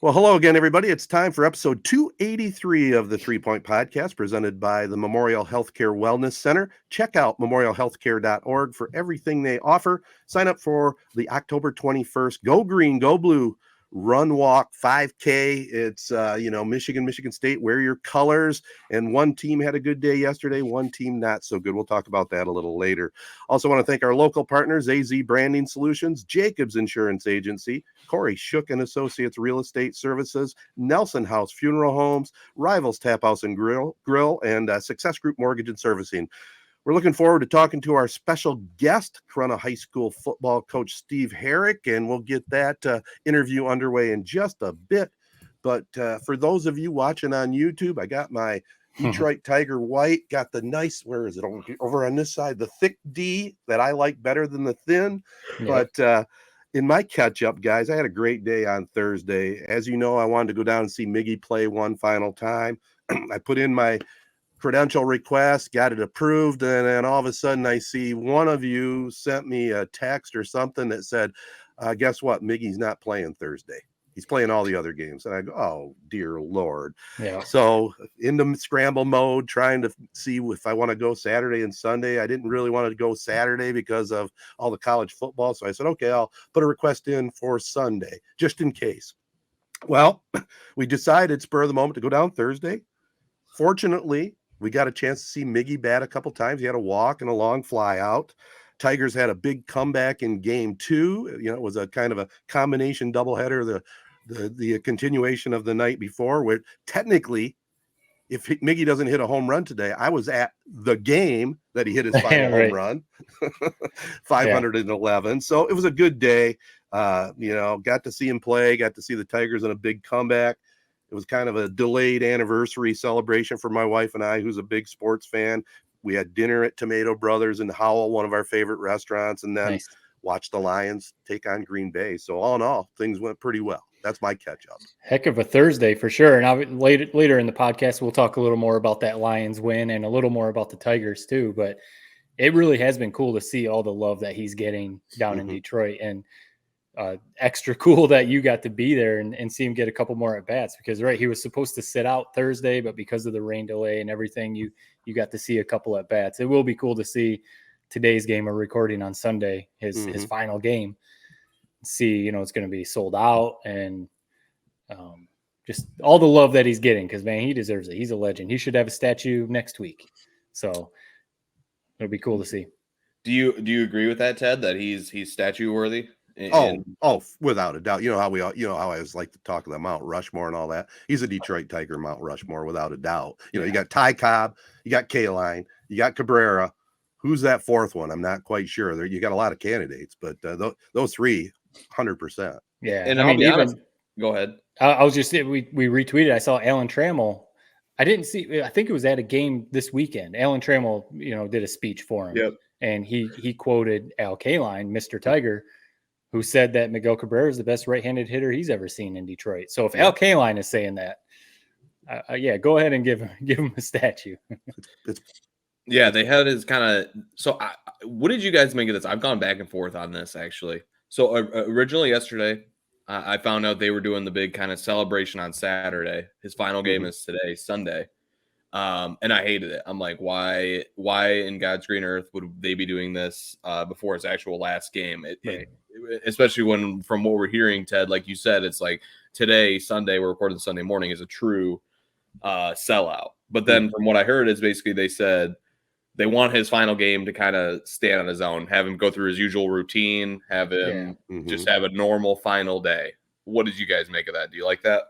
Well, hello again, everybody. It's time for episode 283 of the 3 Point Podcast, presented by the Memorial Healthcare Wellness Center. Check out memorialhealthcare.org for everything they offer. Sign up for the October 21st Go Green, Go Blue Run Walk 5K. It's, Michigan State. Wear your colors. And one team had a good day yesterday, one team not so good. We'll talk about that a little later. Also want to thank our local partners, AZee Branding Solutions, Jacobs Insurance Agency, Kori Shook and Associates Real Estate Services, Nelson House Funeral Homes, Rivals Taphouse and Grille, and Success Group Mortgage and Servicing. We're looking forward to talking to our special guest, Corunna High School football coach Steve Herrick, and we'll get that interview underway in just a bit. But for those of you watching on YouTube, I got my Detroit Tiger white, got the nice, where is it, over on this side, the thick D that I like better than the thin. Yep. But in my catch-up, guys, I had a great day on Thursday. As you know, I wanted to go down and see Miggy play one final time. I put in my credential request, got it approved, and then all of a sudden I see one of you sent me a text or something that said, guess what? Miggy's not playing Thursday. He's playing all the other games. And I go, oh, dear Lord. Yeah. So into scramble mode, trying to see if I want to go Saturday and Sunday. I didn't really want to go Saturday because of all the college football. So I said, okay, I'll put a request in for Sunday, just in case. Well, we decided spur of the moment to go down Thursday. Fortunately, we got a chance to see Miggy bat a couple times. He had a walk and a long fly out. Tigers had a big comeback in game 2. It was a kind of a combination doubleheader, the continuation of the night before, where technically, if Miggy doesn't hit a home run today, I was at the game that he hit his final home run, 511. Yeah. So it was a good day. Got to see him play, got to see the Tigers in a big comeback. It was kind of a delayed anniversary celebration for my wife and I, who's a big sports fan. We had dinner at Tomato Brothers in Howell, one of our favorite restaurants, and then watched the Lions take on Green Bay. So all in all, things went pretty well. That's my catch-up. Heck of a Thursday for sure. And later in the podcast, we'll talk a little more about that Lions win and a little more about the Tigers too. But it really has been cool to see all the love that he's getting down in Detroit. And extra cool that you got to be there and see him get a couple more at bats, because he was supposed to sit out Thursday, but because of the rain delay and everything, you got to see a couple at bats. It will be cool to see today's game, we're recording on Sunday, his final game. See, it's going to be sold out, and just all the love that he's getting, because man, he deserves it. He's a legend. He should have a statue next week. So it'll be cool to see. Do you agree with that, Ted, that he's statue worthy? Without a doubt. You know how I always like to talk about Mount Rushmore and all that. He's a Detroit Tiger, Mount Rushmore, without a doubt. You got Ty Cobb, you got Kaline, you got Cabrera. Who's that fourth one? I'm not quite sure. You got a lot of candidates, but those three, 100%. Yeah, and I mean, honest, go ahead. I was just we retweeted. I saw Alan Trammell. I didn't see. I think it was at a game this weekend. Alan Trammell, did a speech for him. Yep. And he quoted Al Kaline, Mr. Tiger, who said that Miguel Cabrera is the best right-handed hitter he's ever seen in Detroit. So if Al Kaline is saying that, go ahead and give him a statue. Yeah, they had his kind of. So, what did you guys make of this? I've gone back and forth on this, actually. So originally yesterday, I found out they were doing the big kind of celebration on Saturday. His final game is today, Sunday. And I hated it. I'm like, why in God's green earth would they be doing this before his actual last game? Especially when, from what we're hearing, Ted, like you said, it's like today, Sunday, we're recording Sunday morning, is a true sellout. But then from what I heard is basically they said they want his final game to kind of stand on his own, have him go through his usual routine, have him just have a normal final day. What did you guys make of that? Do you like that?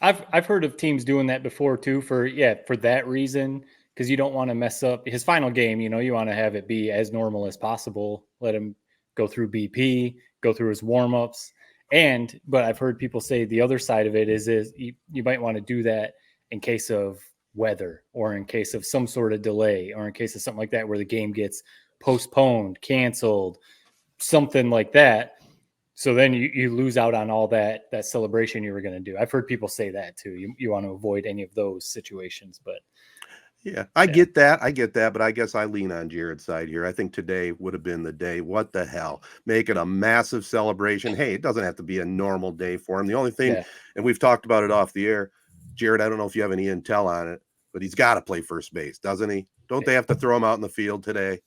I've heard of teams doing that before too, for that reason, because you don't want to mess up his final game. You want to have it be as normal as possible. Let him go through BP, go through his warm-ups. But I've heard people say the other side of it is you might want to do that in case of weather, or in case of some sort of delay, or in case of something like that where the game gets postponed, canceled, something like that. So then you lose out on all that celebration you were going to do. I've heard people say that too. You want to avoid any of those situations, but Yeah, I get that, but I guess I lean on Jared's side here. I think today would have been the day. What the hell? Make it a massive celebration. Hey, it doesn't have to be a normal day for him. The only thing, Yeah. and we've talked about it off the air, Jared, I don't know if you have any intel on it, but he's got to play first base, doesn't he? Don't they have to throw him out in the field today?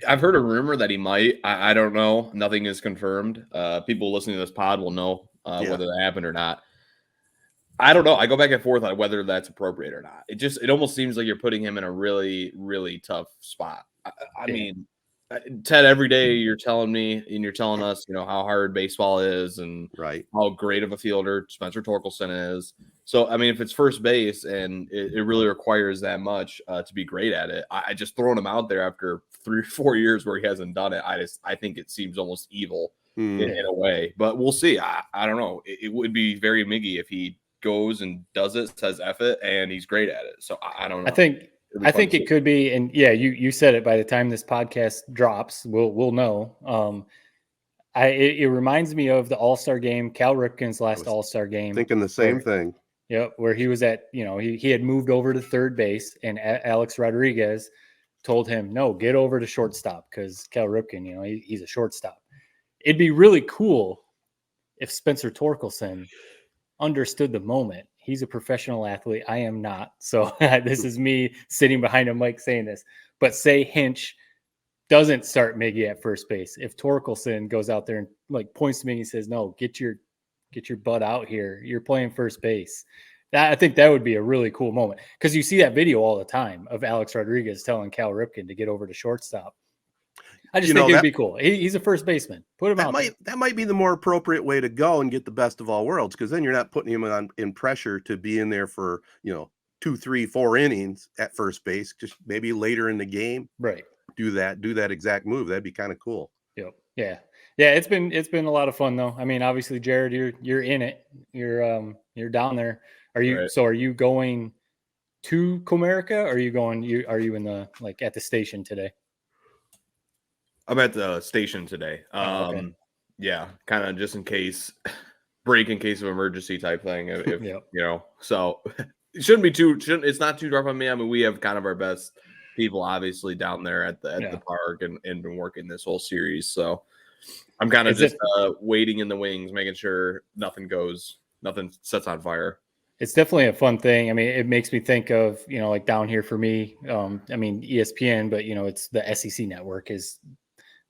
I've heard a rumor that he might. I don't know. Nothing is confirmed. People listening to this pod will know whether that happened or not. I don't know. I go back and forth on whether that's appropriate or not. It almost seems like you're putting him in a really, really tough spot. I mean, Ted, every day you're telling me and you're telling us, how hard baseball is and how great of a fielder Spencer Torkelson is. So, I mean, if it's first base and it really requires that much to be great at it, I just throwing him out there after 3 or 4 years where he hasn't done it. I think it seems almost evil in a way, but we'll see. I don't know. It would be very Miggy if he goes and does it, says F it, and he's great at it. So I don't know. I think it could be, and yeah, you said it. By the time this podcast drops, we'll know. It reminds me of the All-Star game, Cal Ripken's last All-Star game. Thinking the same thing. Yep, where he was at, he had moved over to third base, and Alex Rodriguez told him, no, get over to shortstop because Cal Ripken, he's a shortstop. It'd be really cool if Spencer Torkelson understood the moment. He's a professional athlete. I am not. So this is me sitting behind a mic saying this. But say Hinch doesn't start Miggy at first base. If Torkelson goes out there and points to me and says, no, get your butt out here. You're playing first base. I think that would be a really cool moment because you see that video all the time of Alex Rodriguez telling Cal Ripken to get over to shortstop. I just think it'd be cool. He's a first baseman. Put him out there. That might be the more appropriate way to go and get the best of all worlds, because then you're not putting him in pressure to be in there for 2, 3, 4 innings at first base. Just maybe later in the game, right? Do that exact move. That'd be kind of cool. Yep. Yeah. It's been a lot of fun though. I mean, obviously, Jared, you're in it. You're down there. Are you? Right. So are you going to Comerica? Or are you in the at the station today? I'm at the station today. Okay. Yeah, kind of just in case, break in case of emergency type thing. If so it shouldn't be it's not too rough on me. I mean, we have kind of our best people obviously down there at the park and been working this whole series. So I'm kind of waiting in the wings, making sure nothing sets on fire. It's definitely a fun thing. I mean, it makes me think of, down here for me, ESPN, but it's the SEC network is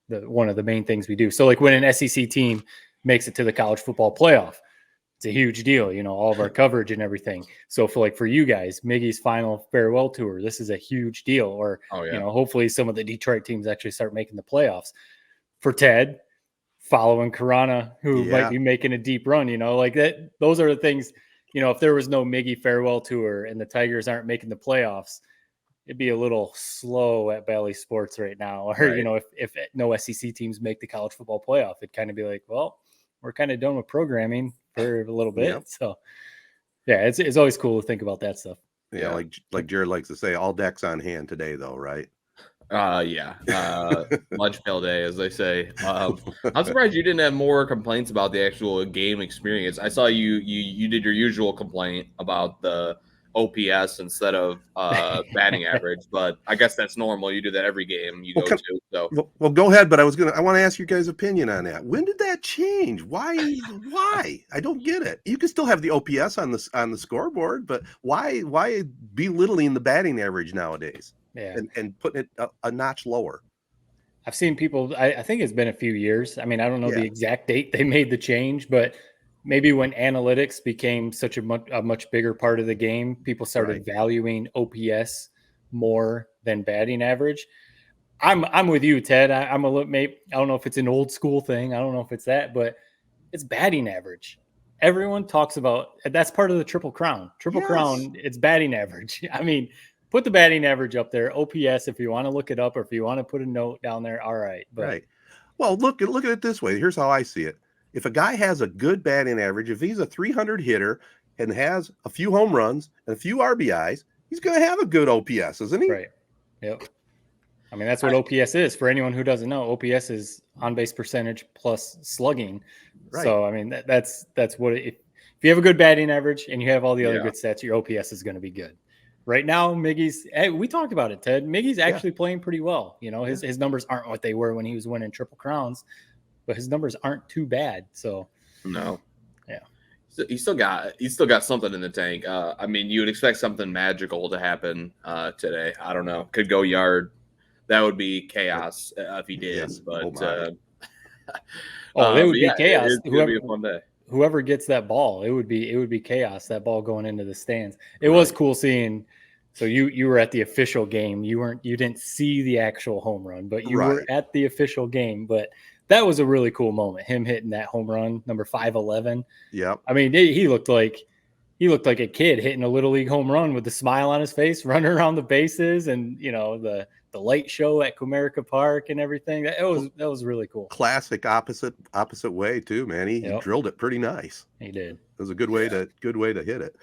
one of the main things we do. So when an SEC team makes it to the college football playoff, it's a huge deal, all of our coverage and everything. So for you guys, Miggy's final farewell tour, this is a huge deal. Or, hopefully some of the Detroit teams actually start making the playoffs. For Ted, following Corunna, who might be making a deep run, that. Those are the things, if there was no Miggy farewell tour and the Tigers aren't making the playoffs, it'd be a little slow at Bally Sports right now. Or, if no SEC teams make the college football playoff, it'd kind of be like, well, we're kind of done with programming for a little bit. Yep. So, it's always cool to think about that stuff. Yeah, like Jared likes to say, all decks on hand today, though, right? Lunch pail day, as they say. I'm surprised you didn't have more complaints about the actual game experience. I saw you did your usual complaint about the OPS instead of batting average, but I guess that's normal. You do that every game you go to. So well, go ahead. But I want to ask you guys' opinion on that. When did that change? Why? I don't get it. You can still have the OPS on the scoreboard, but why belittling the batting average nowadays? Yeah, and putting it a notch lower. I've seen people. I think it's been a few years. I mean, I don't know the exact date they made the change, but maybe when analytics became such a much bigger part of the game, people started valuing OPS more than batting average. I'm with you, Ted. I'm a little. Maybe I don't know if it's an old school thing. I don't know if it's that, but it's batting average. Everyone talks about that's part of the Triple Crown. Crown. It's batting average. I mean. Put the batting average up there, OPS, if you want to look it up or if you want to put a note down there, all right. But Well, look at it this way. Here's how I see it. If a guy has a good batting average, if he's a 300 hitter and has a few home runs and a few RBIs, he's going to have a good OPS, isn't he? Right. Yep. I mean, that's what OPS is. For anyone who doesn't know, OPS is on-base percentage plus slugging. Right. So, I mean, that's what if you have a good batting average and you have all the other good stats, your OPS is going to be good. right now, Miggy's. We talked about it, Ted. Miggy's actually playing pretty well. You know, his numbers aren't what they were when he was winning Triple Crowns, but his numbers aren't too bad. So no, yeah, he's still got something in the tank. I mean, you would expect something magical to happen today. I don't know. Could go yard. That would be chaos if he did. Yes. But Oh, it would be chaos. It's gonna be a fun day. Whoever gets that ball, it would be chaos. That ball going into the stands. It was cool seeing. So you were at the official game. You didn't see the actual home run, but you were at the official game. But that was a really cool moment. Him hitting that home run, number 511. Yep. I mean, he looked like a kid hitting a little league home run with a smile on his face, running around the bases, and the light show at Comerica Park and everything. That was really cool. Classic opposite way too, man. He drilled it pretty nice. He did. It was a good way to hit it.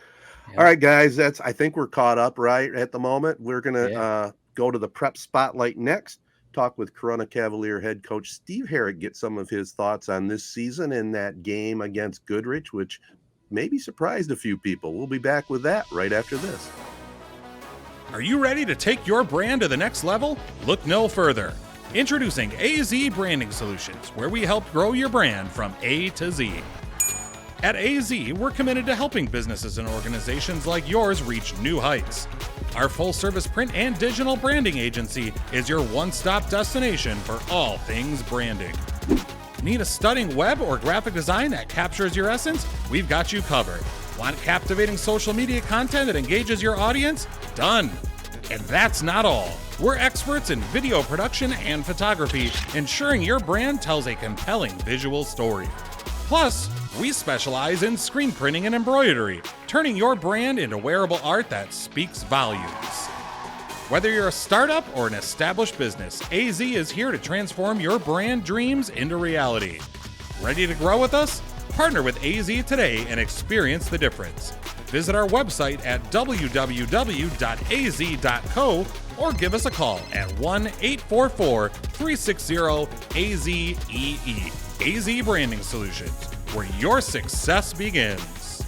Yep. All right, guys, I think we're caught up right at the moment. We're gonna go to the prep spotlight next. Talk with Corunna Cavalier head coach Steve Herrick, get some of his thoughts on this season and that game against Goodrich, which maybe surprised a few people. We'll be back with that right after this. Are you ready to take your brand to the next level? Look no further. Introducing AZee Branding Solutions, where we help grow your brand from A to Z. At AZee, we're committed to helping businesses and organizations like yours reach new heights. Our full-service print and digital branding agency is your one-stop destination for all things branding. Need a stunning web or graphic design that captures your essence? We've got you covered. Want captivating social media content that engages your audience? Done. And that's not all. We're experts in video production and photography, ensuring your brand tells a compelling visual story. Plus, we specialize in screen printing and embroidery, turning your brand into wearable art that speaks volumes. Whether you're a startup or an established business, AZee is here to transform your brand dreams into reality. Ready to grow with us? Partner with AZee today and experience the difference. Visit our website at www.azee.co or give us a call at 1-844-360-AZEE. AZee Branding Solutions, where your success begins.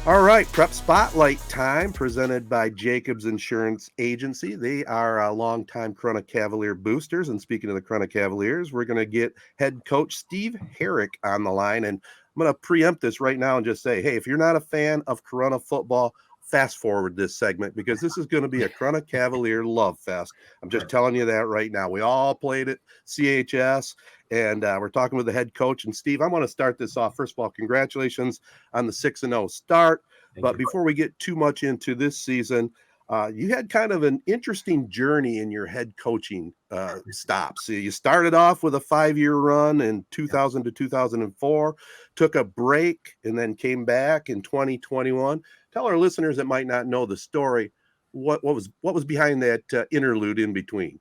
All right, Prep Spotlight time, presented by Jacobs Insurance Agency. They are longtime Corunna Cavalier boosters. And speaking of the Corunna Cavaliers, we're going to get head coach Steve Herrick on the line. And I'm going to preempt this right now and just say, hey, if you're not a fan of Corunna football, fast forward this segment, because this is going to be a Corunna Cavalier love fest. I'm just telling you that right now. We all played at CHS, and we're talking with the head coach. And Steve, I want to start this off. First of all, congratulations on the 6-0 start. But before we get too much into this season, you had kind of an interesting journey in your head coaching stops. So you started off with a 5-year run in 2000 to 2004, took a break, and then came back in 2021. Tell our listeners that might not know the story, what was behind that interlude in between.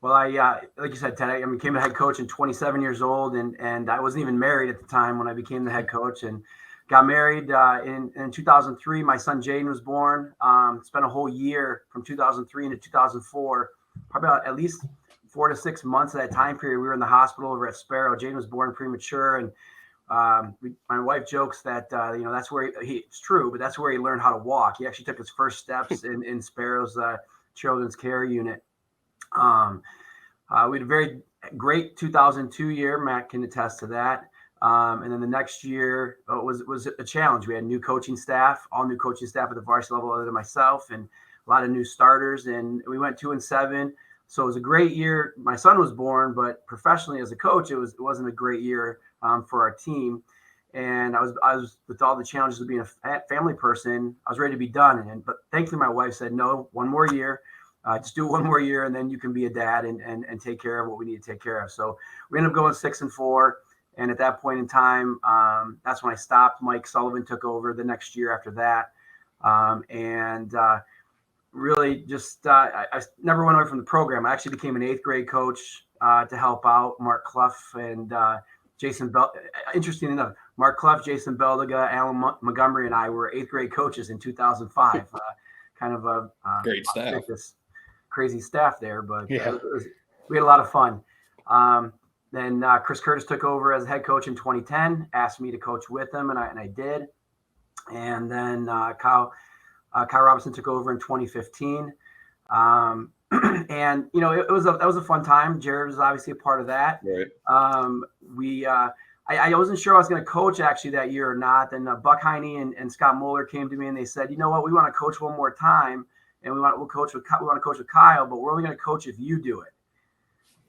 Well, I like you said, Ted, I became a head coach in 27 years old, and I wasn't even married at the time when I became the head coach, and got married in 2003. My son Jaden was born. Spent a whole year from 2003 into 2004, probably about at least 4 to 6 months of that time period. We were in the hospital over at Sparrow. Jaden was born premature, and my wife jokes that that's where it's true, but that's where he learned how to walk. He actually took his first steps in Sparrow's children's care unit. We had a very great 2002 year. Matt can attest to that. And then the next year was a challenge. We had new coaching staff, all new coaching staff at the varsity level other than myself, and a lot of new starters. And we went 2-7. So it was a great year. My son was born, but professionally as a coach, it wasn't a great year for our team. And I was with all the challenges of being a family person, I was ready to be done. But thankfully, my wife said, no, one more year. Just do one more year, and then you can be a dad and take care of what we need to take care of. So we ended up going 6-4. And at that point in time, that's when I stopped. Mike Sullivan took over the next year after that. Really just I never went away from the program. I actually became an 8th grade coach to help out Mark Clough and Jason Bell. Interesting enough, Mark Clough, Jason Beldiga, Alan Montgomery, and I were 8th grade coaches in 2005. Kind of a great staff. Crazy staff there, but yeah. We had a lot of fun. Then Chris Curtis took over as head coach in 2010, asked me to coach with him, and I did. And then Kyle Kyle Robinson took over in 2015. And, that was a fun time. Jared was obviously a part of that. Right. I wasn't sure I was going to coach actually that year or not. Then Buck Heine and Scott Moeller came to me and they said, you know what, we want to coach one more time, and we want to coach with Kyle, but we're only going to coach if you do it.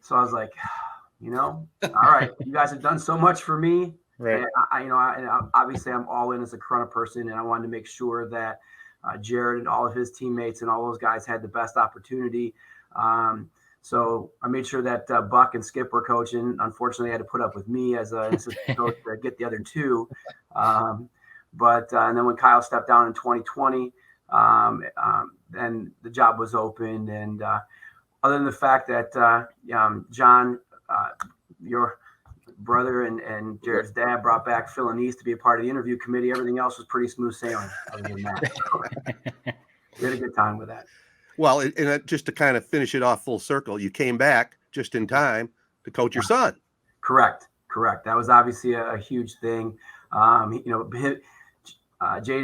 So I was like, all right, you guys have done so much for me. Right. And obviously I'm all in as a Corunna person, and I wanted to make sure that Jared and all of his teammates and all those guys had the best opportunity. So I made sure that Buck and Skip were coaching. Unfortunately, I had to put up with me as an assistant coach to get the other two. And then when Kyle stepped down in 2020, then the job was open. And other than the fact that John, your brother and Jared's dad brought back Phil and East to be a part of the interview committee, everything else was pretty smooth sailing. Other than that, we had a good time with that. Well, and just to kind of finish it off full circle, you came back just in time to coach your son. Correct. That was obviously a huge thing. Jaden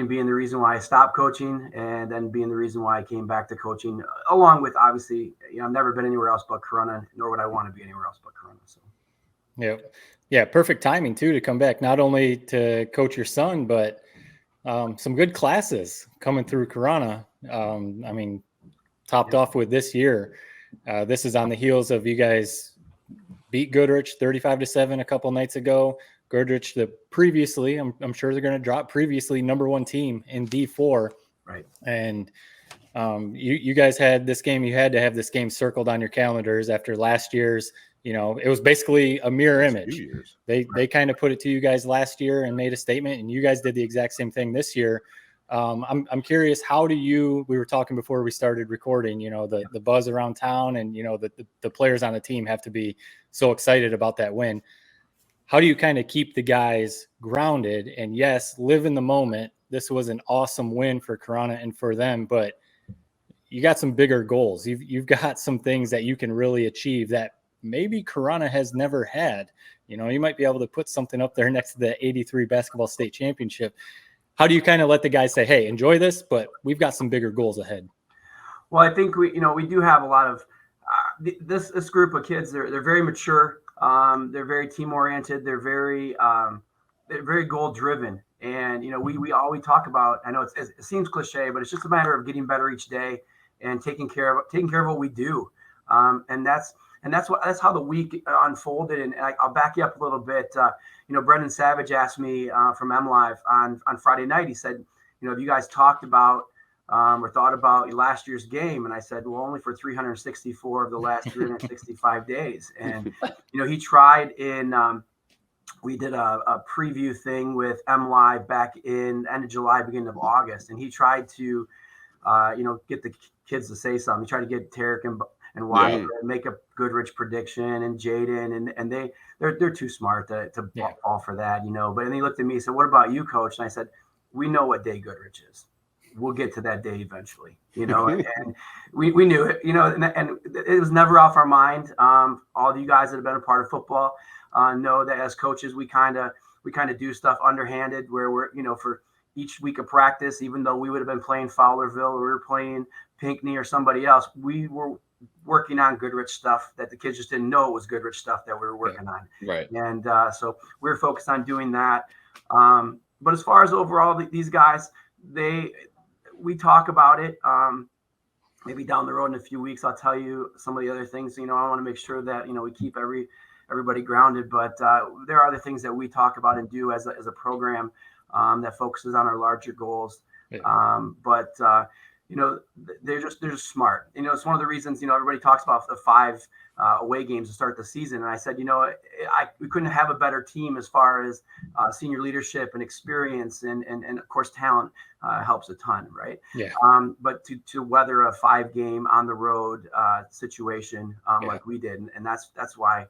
being the reason why I stopped coaching, and then being the reason why I came back to coaching, along with obviously, I've never been anywhere else but Corunna, nor would I want to be anywhere else but Corunna. So. Yeah. Perfect timing too, to come back, not only to coach your son, but some good classes coming through Corunna. Topped off with this year. This is on the heels of you guys beat Goodrich 35-7 a couple nights ago. Goodrich, I'm sure they're going to drop previously #1 team in D4. Right. And you guys had this game. You had to have this game circled on your calendars after last year's. It was basically a mirror image. They kind of put it to you guys last year and made a statement, and you guys did the exact same thing this year. I'm curious, we were talking before we started recording, the buzz around town, and, the players on the team have to be so excited about that win. How do you kind of keep the guys grounded and, yes, live in the moment? This was an awesome win for Corunna and for them, but you got some bigger goals. You've got some things that you can really achieve that maybe Corunna has never had. You might be able to put something up there next to the 83 basketball state championship. How do you kind of let the guys say, hey, enjoy this, but we've got some bigger goals ahead? Well, I think we do have a lot of this group of kids. They're very mature. They're very team oriented. They're very goal driven. And, we talk about, I know it seems cliche, but it's just a matter of getting better each day and taking care of what we do. And that's how the week unfolded. And I'll back you up a little bit. Brendan Savage asked me from MLive on Friday night. He said, have you guys talked about or thought about last year's game? And I said, well, only for 364 of the last 365 days. And, he tried we did a preview thing with MLive back in end of July, beginning of August. And he tried to, get the kids to say something. He tried to get Tarek and Wyatt to make a Goodrich prediction, and Jaden, and they're too smart to fall for that, But then he looked at me and said, what about you, coach? And I said, we know what day Goodrich is. We'll get to that day eventually, and we knew it, and it was never off our mind. All of you guys that have been a part of football know that as coaches, we kind of do stuff underhanded, where we're, for each week of practice, even though we would have been playing Fowlerville or we were playing Pinckney or somebody else, we were working on Goodrich stuff that the kids just didn't know it was Goodrich stuff that we were working on. Right. And so we were focused on doing that. But as far as overall, these guys, we talk about it. Maybe down the road in a few weeks, I'll tell you some of the other things. I want to make sure that, we keep everybody grounded. But there are other things that we talk about and do as a program that focuses on our larger goals. Yeah. They're just smart. It's one of the reasons, everybody talks about the 5 away games to start the season. And I said, we couldn't have a better team as far as senior leadership and experience and of course, talent helps a ton. Right. Yeah. But to weather a 5-game on the road situation like we did. And that's why,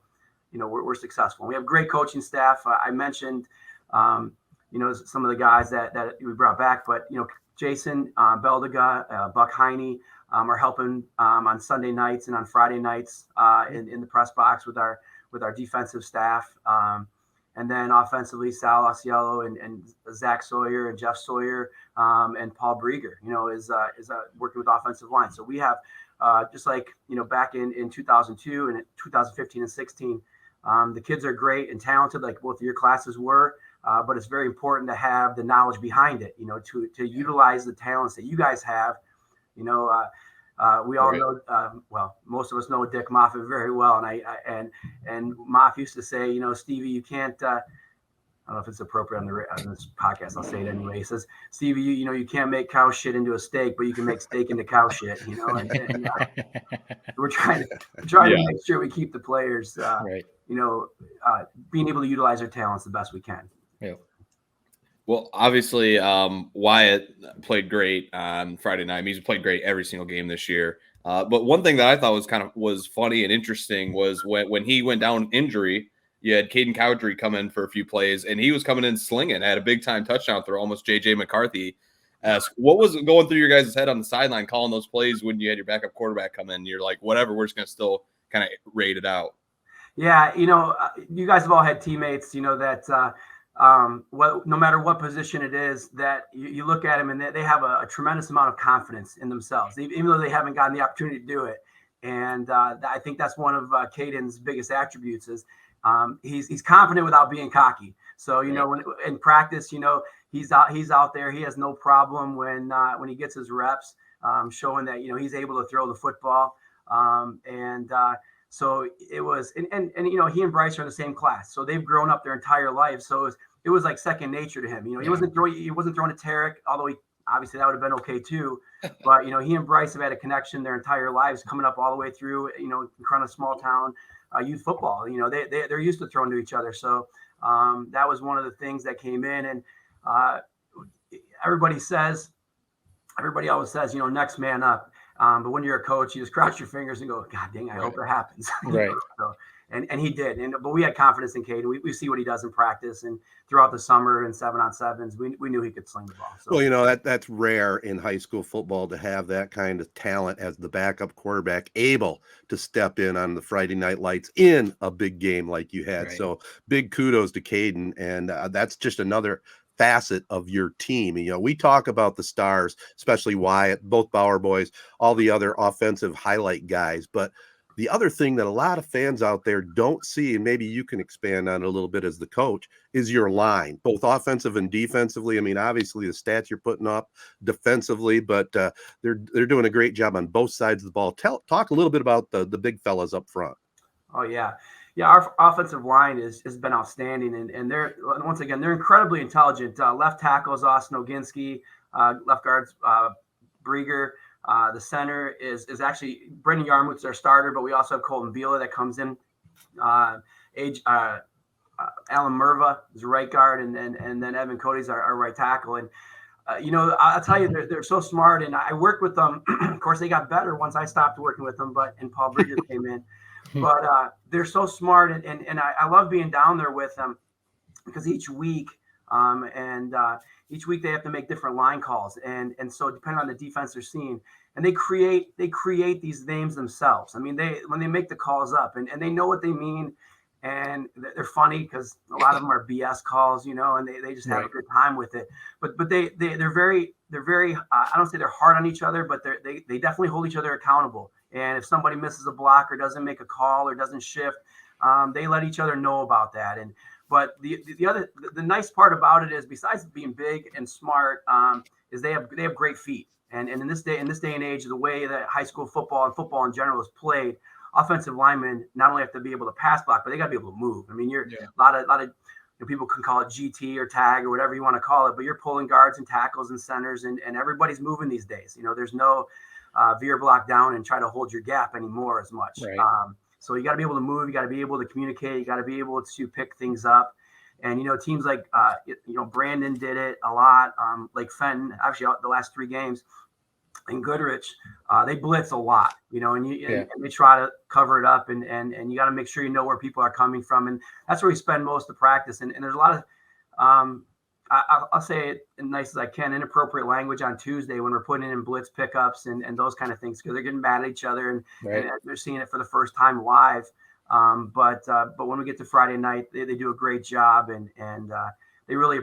we're successful. We have great coaching staff. I mentioned, some of the guys that we brought back, but, Jason Beldega, Buck Heine are helping on Sunday nights and on Friday nights in the press box with our defensive staff. And then offensively, Sal Osiello and Zach Sawyer and Jeff Sawyer and Paul Brieger, is working with offensive line. So we have just like, back in 2002 and 2015 and 16, the kids are great and talented, like both of your classes were. But it's very important to have the knowledge behind it, to utilize the talents that you guys have. We all know, well, most of us know Dick Moffitt very well. And Moff used to say, Stevie, you can't, I don't know if it's appropriate on this podcast, I'll say it anyway. He says, Stevie, you can't make cow shit into a steak, but you can make steak into cow shit, and we're trying to make sure we keep the players, being able to utilize their talents the best we can. Yeah. Well, obviously, Wyatt played great on Friday night. He's played great every single game this year. But one thing that I thought was funny and interesting was when he went down injury, you had Caden Cowdrey come in for a few plays, and he was coming in slinging, had a big-time touchdown throw, almost J.J. McCarthy-esque. What was going through your guys' head on the sideline calling those plays when you had your backup quarterback come in? You're like, whatever, we're just going to still kind of rate it out. Yeah, you guys have all had teammates, that no matter what position it is, that you look at them and they have a tremendous amount of confidence in themselves, even though they haven't gotten the opportunity to do it. And I think that's one of Caden's biggest attributes is he's confident without being cocky. So, when in practice, he's out there. He has no problem when he gets his reps, showing that, he's able to throw the football. So it was, and he and Bryce are in the same class, so they've grown up their entire life. So it was like second nature to him. He wasn't throwing to Tarek, although obviously that would have been okay too. But he and Bryce have had a connection their entire lives, coming up all the way through, in front of small town youth football. They're used to throwing to each other. So that was one of the things that came in, and everybody always says, next man up. But when you're a coach, you just cross your fingers and go, God dang, I hope it happens. Right. So, and he did. But we had confidence in Caden. We see what he does in practice, and throughout the summer and 7-on-7s, we knew he could sling the ball. So. Well, that's rare in high school football to have that kind of talent as the backup quarterback able to step in on the Friday night lights in a big game like you had. Right. So big kudos to Caden, and that's just another facet of your team. We talk about the stars, especially Wyatt, both Bauer boys, all the other offensive highlight guys, but the other thing that a lot of fans out there don't see, and maybe you can expand on it a little bit as the coach, is your line, both offensive and defensively. I mean, obviously the stats you're putting up defensively, but they're doing a great job on both sides of the ball. Talk a little bit about the big fellas up front. Oh yeah. Yeah, our offensive line has been outstanding, and they're incredibly intelligent. Left tackle is Austin Oginski, left guard's Brieger. The center is actually Brendan Yarmouth's our starter, but we also have Colton Vila that comes in. Alan Merva is a right guard, and then Evan Cody's our right tackle. And I'll tell you, they're so smart, and I worked with them. Of course, they got better once I stopped working with them, and Paul Brieger came in. But they're so smart, and I love being down there with them because each week they have to make different line calls, and so depending on the defense they're seeing, and they create these names themselves. I mean, when they make the calls up, and they know what they mean, and they're funny because a lot of them are BS calls, and they just have a good time with it. But they're very I don't say they're hard on each other, but they definitely hold each other accountable. And if somebody misses a block or doesn't make a call or doesn't shift, they let each other know about that. But the nice part about it is, besides being big and smart, is they have great feet. And in this day and age, the way that high school football and football in general is played, offensive linemen not only have to be able to pass block, but they got to be able to move. I mean, a lot of people can call it GT or tag or whatever you want to call it, but you're pulling guards and tackles and centers, and everybody's moving these days. There's no veer block down and try to hold your gap anymore as much. Right. So you got to be able to move. You got to be able to communicate. You got to be able to pick things up. And, teams like, Brandon did it a lot. Like Fenton, actually the last 3 games, and Goodrich, they blitz a lot, and they try to cover it up, and you got to make sure you know where people are coming from. And that's where we spend most of the practice. And there's a lot of, I'll say it as nice as I can, inappropriate language on Tuesday when we're putting in blitz pickups and those kind of things, because they're getting mad at each other and they're seeing it for the first time live. But when we get to Friday night, they do a great job, and they really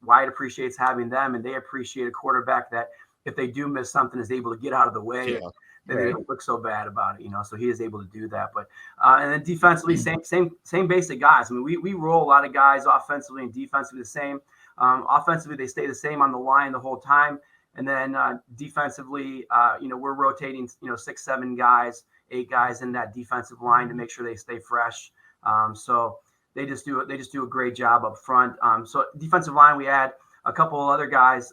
Wyatt appreciates having them, and they appreciate a quarterback that if they do miss something is able to get out of the way. Yeah. Then they don't look so bad about it, so he is able to do that. But and then defensively, same basic guys. I mean, we roll a lot of guys offensively and defensively the same. Offensively, they stay the same on the line the whole time, and then defensively, we're rotating 6, 7 guys, 8 guys in that defensive line to make sure they stay fresh. So they just do a great job up front. So defensive line, we add a couple of other guys.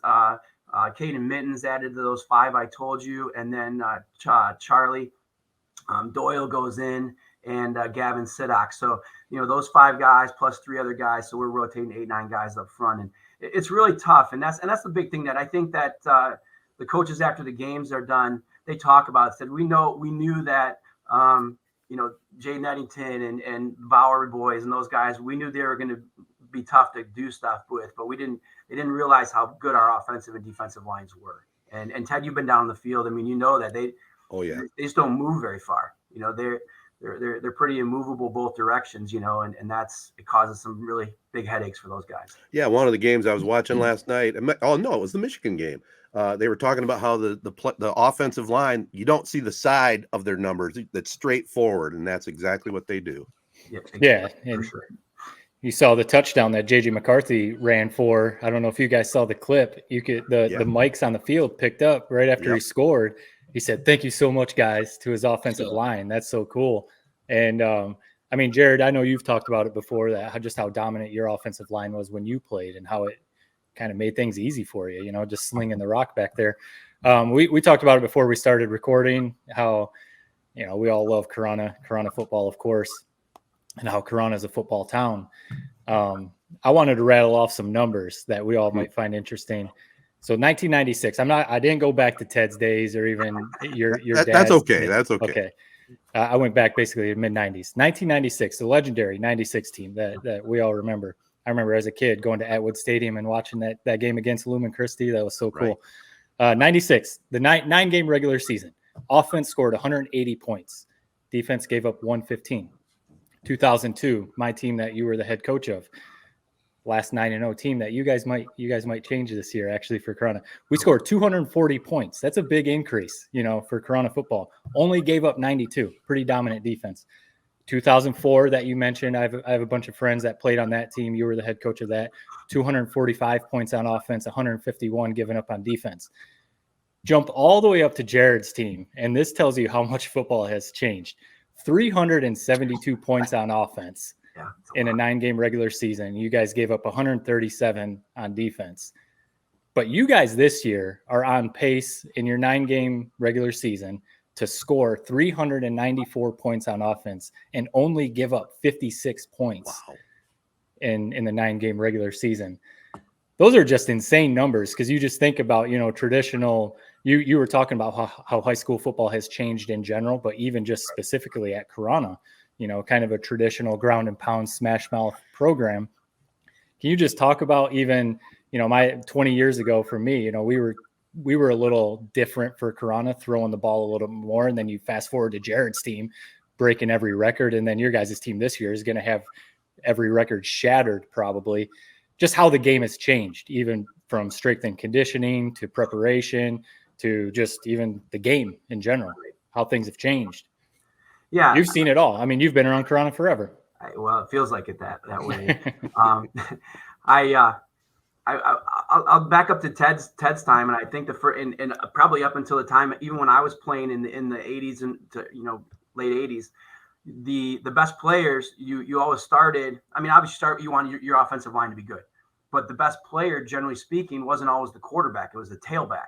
Caden Mittens added to those 5 I told you, and then Charlie Doyle goes in, and Gavin Sidak. So those 5 guys plus 3 other guys. So we're rotating 8, 9 guys up front, and it's really tough. And that's the big thing that I think that the coaches after the games are done, they talk about. Said we knew that Jaden Eddington and Bauer boys and those guys, we knew they were going to be tough to do stuff with, but they didn't realize how good our offensive and defensive lines were. And Ted, you've been down the field. I mean, that they they just don't move very far. They're pretty immovable both directions, and it causes some really big headaches for those guys. Yeah, one of the games I was watching last night. Oh no, it was the Michigan game. They were talking about how the offensive line, you don't see the side of their numbers. That's straightforward, and that's exactly what they do. Yeah, for sure. You saw the touchdown that JJ McCarthy ran for. I don't know if you guys saw the clip. You could the mics on the field picked up right after he scored. He said, "Thank you so much, guys," to his offensive line. That's so cool. And I mean, Jared, I know you've talked about it before, that just how dominant your offensive line was when you played, and how it kind of made things easy for you. Just slinging the rock back there. We talked about it before we started recording. How we all love Corunna football, of course, and how Corunna is a football town. I wanted to rattle off some numbers that we all might find interesting. So 1996. I didn't go back to Ted's days or even your dad's. That's okay. That's okay. Okay. I went back basically to mid 90s. 1996, the legendary 96 team that we all remember. I remember as a kid going to Atwood Stadium and watching that game against Lumen Christi. That was so cool. Right. 96, the 9-game regular season. Offense scored 180 points. Defense gave up 115. 2002, my team that you were the head coach of, last 9-0 team that you guys might change this year actually for Corunna. We scored 240 points. That's a big increase, for Corunna football. Only gave up 92. Pretty dominant defense. 2004 that you mentioned, I have a bunch of friends that played on that team. You were the head coach of that. 245 points on offense, 151 given up on defense. Jump all the way up to Jared's team, and this tells you how much football has changed. 372 points on offense in a 9-game regular season. You guys gave up 137 on defense. But you guys this year are on pace in your 9-game regular season to score 394 points on offense and only give up 56 points in the 9-game regular season. Those are just insane numbers, because you just think about, traditional. You were talking about how high school football has changed in general, but even just specifically at Corunna, kind of a traditional ground and pound smash mouth program. Can you just talk about even, my 20 years ago for me, we were a little different for Corunna, throwing the ball a little more. And then you fast forward to Jared's team breaking every record. And then your guys' team this year is going to have every record shattered, probably. Just how the game has changed, even from strength and conditioning to preparation to just even the game in general, how things have changed. Yeah. You've seen it all. I mean, you've been around Corunna forever. Well, it feels like it that way. I'll back up to Ted's time, and I think and probably up until the time, even when I was playing in the 80s and late 80s, the best players you always started. I mean, obviously you want your offensive line to be good, but the best player, generally speaking, wasn't always the quarterback. It was the tailback,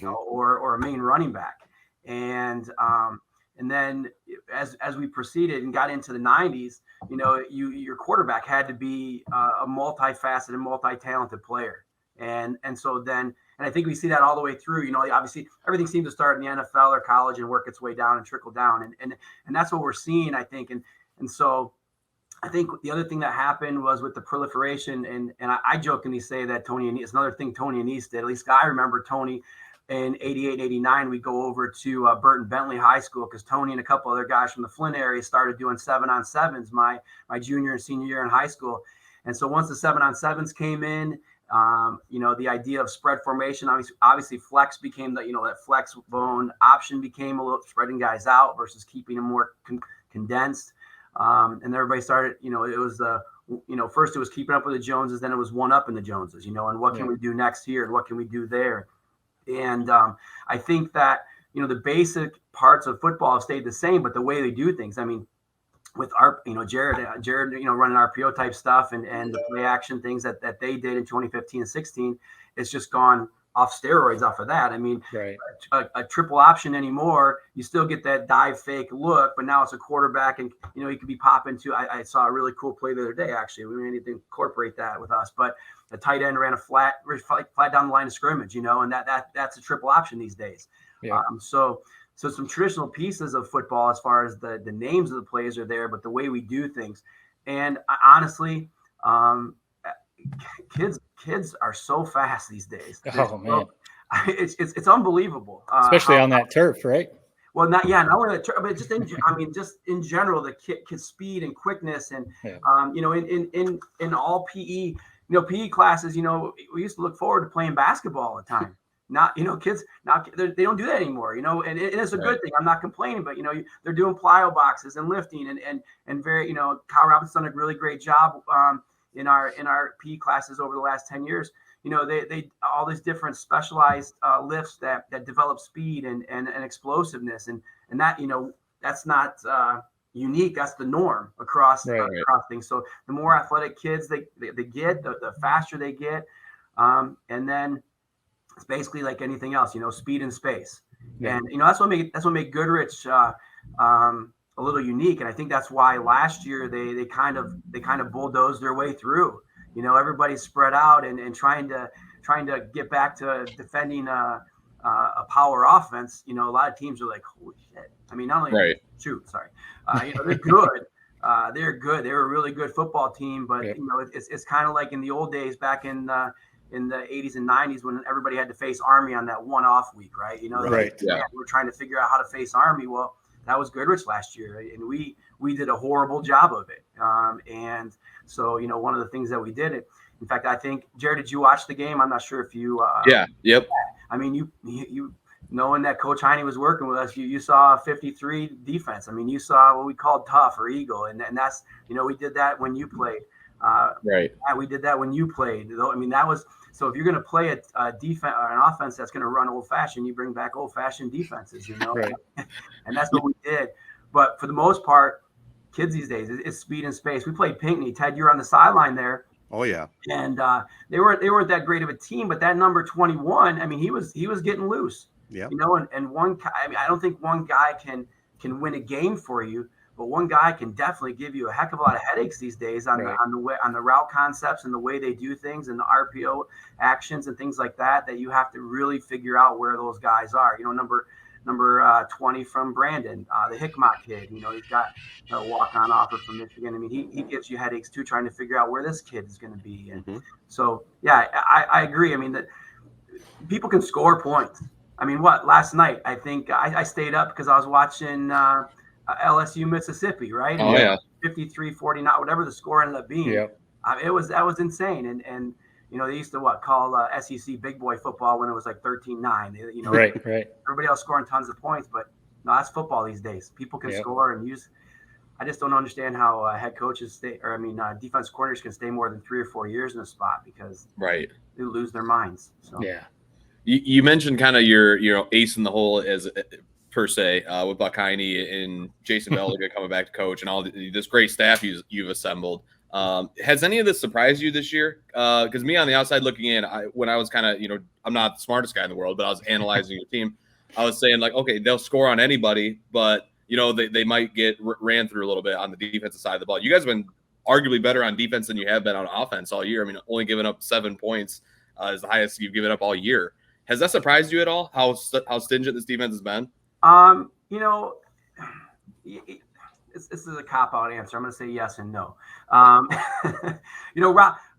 or a main running back, and then as we proceeded and got into the 90s, your quarterback had to be a multifaceted, multi-talented player. And so then, and I think we see that all the way through, obviously everything seems to start in the NFL or college and work its way down and trickle down. And that's what we're seeing, I think. And so I think the other thing that happened was with the proliferation, and I jokingly say that Tony Annese, another thing Tony Annese did, at least I remember Tony in 88, 89, we go over to Burton Bentley High School because Tony and a couple other guys from the Flint area started doing 7-on-7s my junior and senior year in high school. And so once the 7-on-7s came in, the idea of spread formation, obviously flex became that flex bone option became a little spreading guys out versus keeping them more condensed. And everybody started, it was first it was keeping up with the Joneses, then it was one up in the Joneses, and what can we do next here and what can we do there? And I think that, the basic parts of football have stayed the same, but the way they do things, I mean, with our, Jared, running RPO type stuff and the play action things that they did in 2015 and 16, it's just gone off steroids off of that. I mean, right. a triple option anymore, you still get that dive fake look, but now it's a quarterback and, you could be popping to, I saw a really cool play the other day, actually. We may need to incorporate that with us, but the tight end ran a flat down the line of scrimmage, and that's a triple option these days. Yeah. So some traditional pieces of football as far as the names of the plays are there, but the way we do things. And honestly, kids are so fast these days. Oh man, it's unbelievable. Especially on that turf, right? Well, not only the turf, but just in general, the kid's speed and quickness, and in all PE, PE classes, we used to look forward to playing basketball all the time. Not, kids now they don't do that anymore, and it's a good thing. I'm not complaining, but they're doing plyo boxes and lifting and very, Kyle Robinson's done a really great job in our PE classes over the last 10 years. They all these different specialized lifts that develop speed and explosiveness, and that, that's not unique. That's the norm across things. So the more athletic kids they get, the faster they get, and then it's basically like anything else, speed and space. Yeah. And that's what made Goodrich a little unique. And I think that's why last year they kind of bulldozed their way through. Everybody's spread out and trying to get back to defending a power offense. A lot of teams are like, holy shit. I mean, not only they're good. They're good. They're a really good football team, but it's kind of like in the old days back in the 80s and 90s when everybody had to face Army on that one-off week, right? We're trying to figure out how to face Army. Well, that was Goodrich last year, and we did a horrible job of it. And so, one of the things that we did, in fact, I think, Jared, did you watch the game? I'm not sure if you. Yep. I mean, you knowing that Coach Heine was working with us, you saw 53 defense. I mean, you saw what we called tough or eagle, and that's, we did that when you played. Right. We did that when you played. I mean, that was. So if you're going to play a defense or an offense that's going to run old-fashioned, you bring back old-fashioned defenses, Right. And that's what we did. But for the most part, kids these days, it's speed and space. We played Pinckney. Ted, you were on the sideline there. Oh yeah. And they weren't that great of a team, but that number 21, I mean, he was getting loose. Yeah. And one, I mean, I don't think one guy can win a game for you. But one guy can definitely give you a heck of a lot of headaches these days on the route concepts and the way they do things and the RPO actions and things like that you have to really figure out where those guys are. Number 20 from Brandon, the Hickmott kid. He's got a walk-on offer from Michigan. I mean, he gives you headaches too, trying to figure out where this kid is going to be. And so, yeah, I agree. I mean, that people can score points. I mean, last night, I think I stayed up because I was watching LSU Mississippi, right? Oh, yeah. 53-49, whatever the score ended up being. Yep. That was insane. And they used to call SEC big boy football when it was like 13-9. Right. Everybody else scoring tons of points, but no, that's football these days. People can score and use. I just don't understand how head coaches defense coordinators can stay more than 3 or 4 years in a spot because they lose their minds. So. Yeah. You mentioned kind of your ace in the hole as per se with Buck Heine and Jason Belichick coming back to coach and all this great staff you've assembled. Has any of this surprised you this year? Because me on the outside looking in, when I was kind of, I'm not the smartest guy in the world, but I was analyzing your team. I was saying like, okay, they'll score on anybody, but they might get ran through a little bit on the defensive side of the ball. You guys have been arguably better on defense than you have been on offense all year. I mean, only giving up 7 points is the highest you've given up all year. Has that surprised you at all? How stingent this defense has been? This is a cop-out answer. I'm going to say yes and no.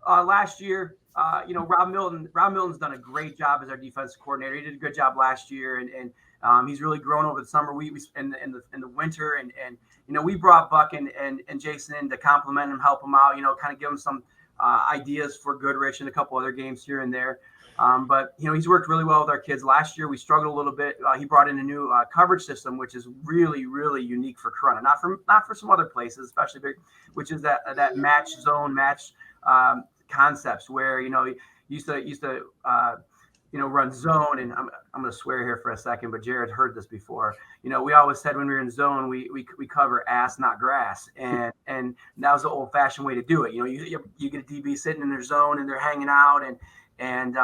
Last year, Rob Milton's done a great job as our defensive coordinator. He did a good job last year, and he's really grown over the summer. We in the winter, and we brought Buck and Jason in to compliment him, help him out. Kind of give him some ideas for Goodrich and a couple other games here and there. But he's worked really well with our kids. Last year we struggled a little bit. He brought in a new coverage system, which is really, really unique for Corunna, not for some other places, especially big, which is that match zone concepts where used to run zone, and I'm going to swear here for a second, but Jared heard this before. We always said when we were in zone, we cover ass, not grass, and that was the old fashioned way to do it. You get a DB sitting in their zone and they're hanging out, and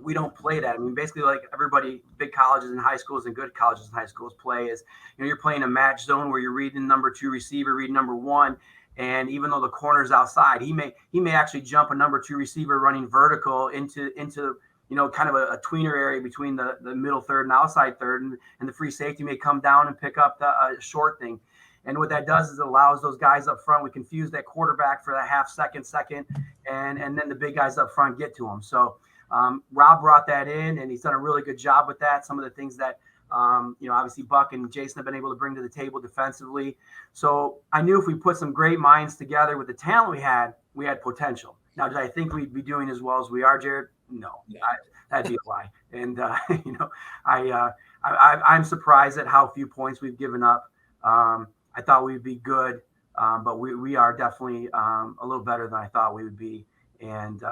we don't play that. I mean, basically, like everybody, big colleges and high schools and good colleges and high schools play is, you're playing a match zone where you're reading number 2 receiver, reading number 1. And even though the corner's outside, he may actually jump a number 2 receiver running vertical into kind of a tweener area between the middle third and outside third, and the free safety may come down and pick up the short thing. And what that does is it allows those guys up front. We confuse that quarterback for that half second, and then the big guys up front get to him. So Rob brought that in, and he's done a really good job with that. Some of the things that obviously Buck and Jason have been able to bring to the table defensively. So I knew if we put some great minds together with the talent we had potential. Now, did I think we'd be doing as well as we are, Jared? No, that'd be a lie. And I'm surprised at how few points we've given up. I thought we'd be good, but we are definitely a little better than I thought we would be. And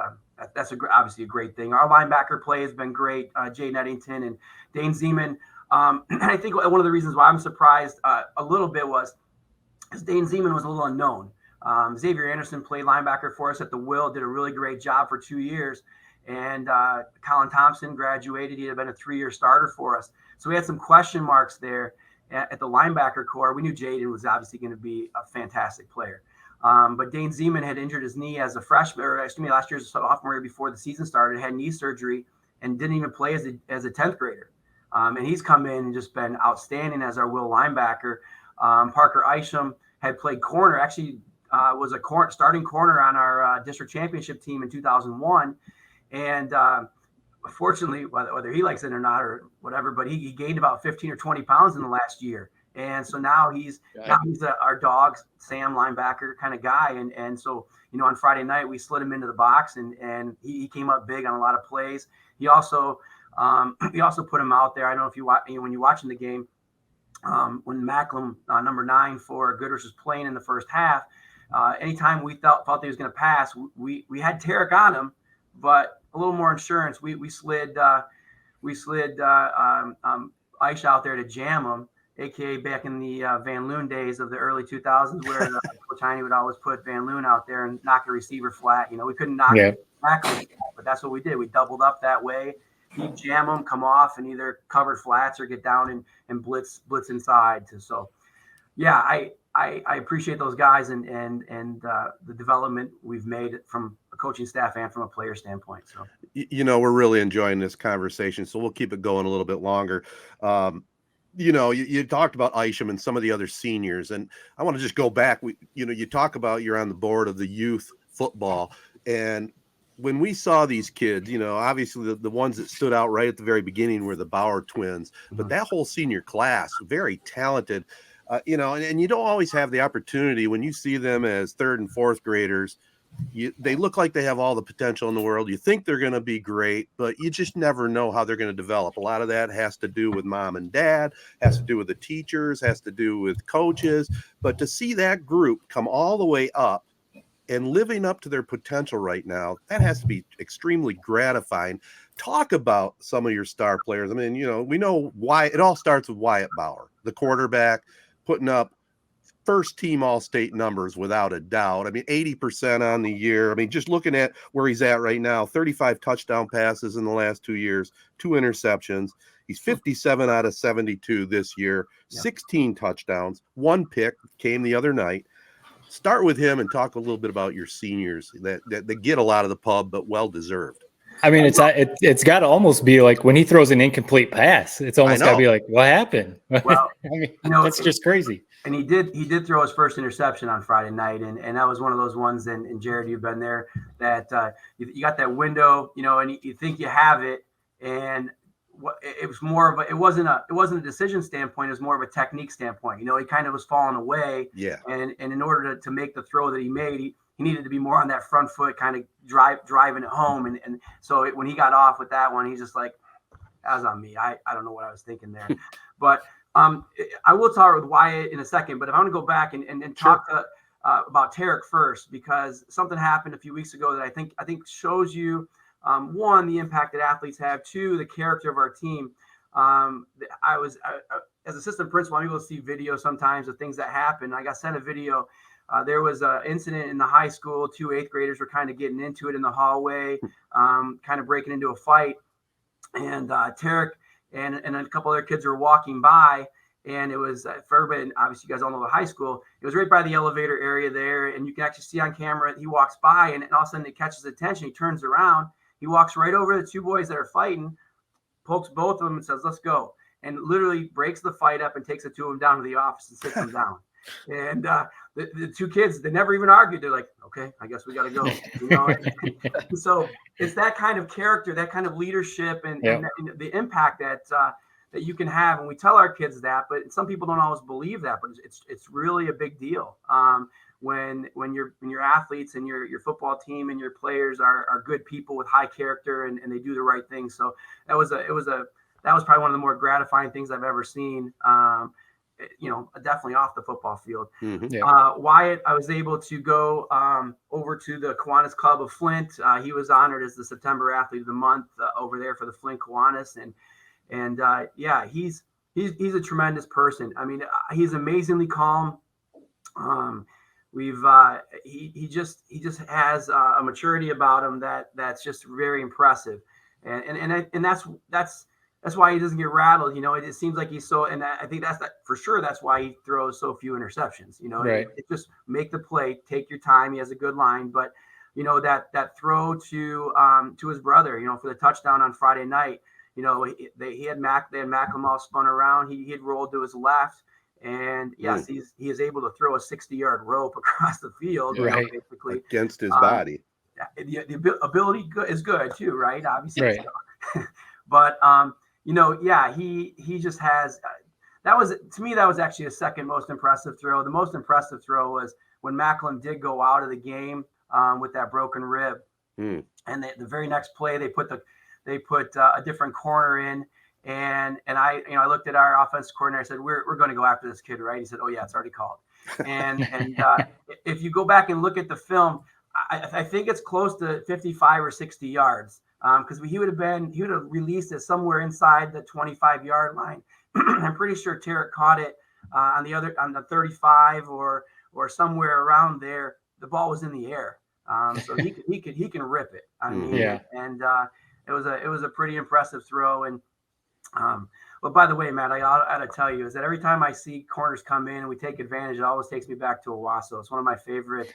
that's obviously a great thing. Our linebacker play has been great. Jay Nettington and Dane Zeman. I think one of the reasons why I'm surprised a little bit was because Dane Zeman was a little unknown. Xavier Anderson played linebacker for us at the Will, did a really great job for 2 years. And Colin Thompson graduated. He had been a 3-year starter for us. So we had some question marks there at the linebacker core. We knew Jaden was obviously going to be a fantastic player. But Dane Zeman had injured his knee as a freshman, last year's sophomore year before the season started, had knee surgery and didn't even play as a 10th grader. And he's come in and just been outstanding as our will linebacker. Parker Isham had played corner, actually was a starting corner on our district championship team in 2001. And fortunately, whether he likes it or not or whatever, but he gained about 15 or 20 pounds in the last year. And so now he's our dog, Sam linebacker kind of guy. And so, on Friday night, we slid him into the box and he came up big on a lot of plays. He also put him out there. I don't know if when you're watching the game, when Macklem, number 9 for Goodrich, was playing in the first half, anytime we thought that he was going to pass, we had Tarek on him, but a little more insurance. We slid Ice out there to jam him, aka back in the Van Loon days of the early 2000s, where Coach Heine would always put Van Loon out there and knock a receiver flat. We couldn't knock it back, but that's what we did. We doubled up that way. He'd jam them, come off, and either cover flats or get down and blitz inside. So, yeah, I appreciate those guys and the development we've made from a coaching staff and from a player standpoint. So, we're really enjoying this conversation, so we'll keep it going a little bit longer. You talked about Isham and some of the other seniors, and I want to just go back. You talk about you're on the board of the youth football, and when we saw these kids, obviously the ones that stood out right at the very beginning were the Bauer twins, but that whole senior class, very talented, and you don't always have the opportunity when you see them as 3rd and 4th graders. They look like they have all the potential in the world. You think they're going to be great, but you just never know how they're going to develop. A lot of that has to do with mom and dad, has to do with the teachers, has to do with coaches. But to see that group come all the way up and living up to their potential right now, that has to be extremely gratifying. Talk about some of your star players. I mean, we know why it all starts with Wyatt Bauer, the quarterback, putting up first team all-state numbers without a doubt. I mean, 80% on the year. I mean, just looking at where he's at right now, 35 touchdown passes in the last 2 years, 2 interceptions. He's 57 out of 72 this year, 16 touchdowns, 1 pick came the other night. Start with him and talk a little bit about your seniors that get a lot of the pub, but well-deserved. I mean, it's got to almost be like when he throws an incomplete pass, it's almost got to be like, what happened? Well, I mean, that's just crazy. And he did throw his first interception on Friday night, and that was one of those ones. And Jared, you've been there, that you got that window, and you think you have it, and it was more of it wasn't a decision standpoint, it was more of a technique standpoint. He kind of was falling away, and in order to make the throw that he made, he needed to be more on that front foot, kind of driving it home, and so when he got off with that one, he's just like, that was on me. I don't know what I was thinking there, but. I will talk with Wyatt in a second, but if I want to go back and talk about Herrick first, because something happened a few weeks ago that I think shows you, one, the impact that athletes have, two, the character of our team. I was as assistant principal, I'm able to see video sometimes of things that happen. I got sent a video. There was an incident in the high school. 2 8th graders were kind of getting into it in the hallway, kind of breaking into a fight, and Herrick and a couple other kids were walking by, and it was for everybody, and obviously you guys all know the high school, it was right by the elevator area there, and you can actually see on camera, he walks by, and all of a sudden it catches his attention. He turns around, he walks right over to the 2 boys that are fighting, pokes both of them and says, let's go, and literally breaks the fight up and takes the 2 of them down to the office and sits them down. And the 2 kids, they never even argued. They're like, okay, I guess we got to go. So it's that kind of character, that kind of leadership, and the impact that you can have. And we tell our kids that, but some people don't always believe that. But it's really a big deal when your athletes and your football team and your players are good people with high character, and they do the right thing. So that was probably one of the more gratifying things I've ever seen. Definitely off the football field. Wyatt, I was able to go over to the Kiwanis Club of Flint. He was honored as the September Athlete of the Month over there for the Flint Kiwanis, and he's a tremendous person. I mean, he's amazingly calm. He just has a maturity about him that's just very impressive, and that's why he doesn't get rattled. It seems like he's so, and I think for sure that's why he throws so few interceptions. Right. It just make the play, take your time. He has a good line, but that throw to his brother, for the touchdown on Friday night. He had Macklem all spun around. He had rolled to his left, and yes, he is able to throw a 60-yard rope across the field, right, basically against his body. The ability is good too, right? Obviously, right. So. But he just has. That was actually the second most impressive throw. The most impressive throw was when Macklem did go out of the game with that broken rib, and the very next play they put a different corner in, and I looked at our offense coordinator. I said, we're going to go after this kid, right? He said, oh yeah, it's already called. And if you go back and look at the film, I think it's close to 55 or 60 yards. Because he would have released it somewhere inside the 25-yard line. I'm pretty sure Herrick caught it on the 35 or somewhere around there. The ball was in the air, so he can rip it. I mean, and it was a pretty impressive throw. And but by the way, Matt, I ought to tell you is that every time I see corners come in and we take advantage, it always takes me back to Owasso. It's one of my favorite.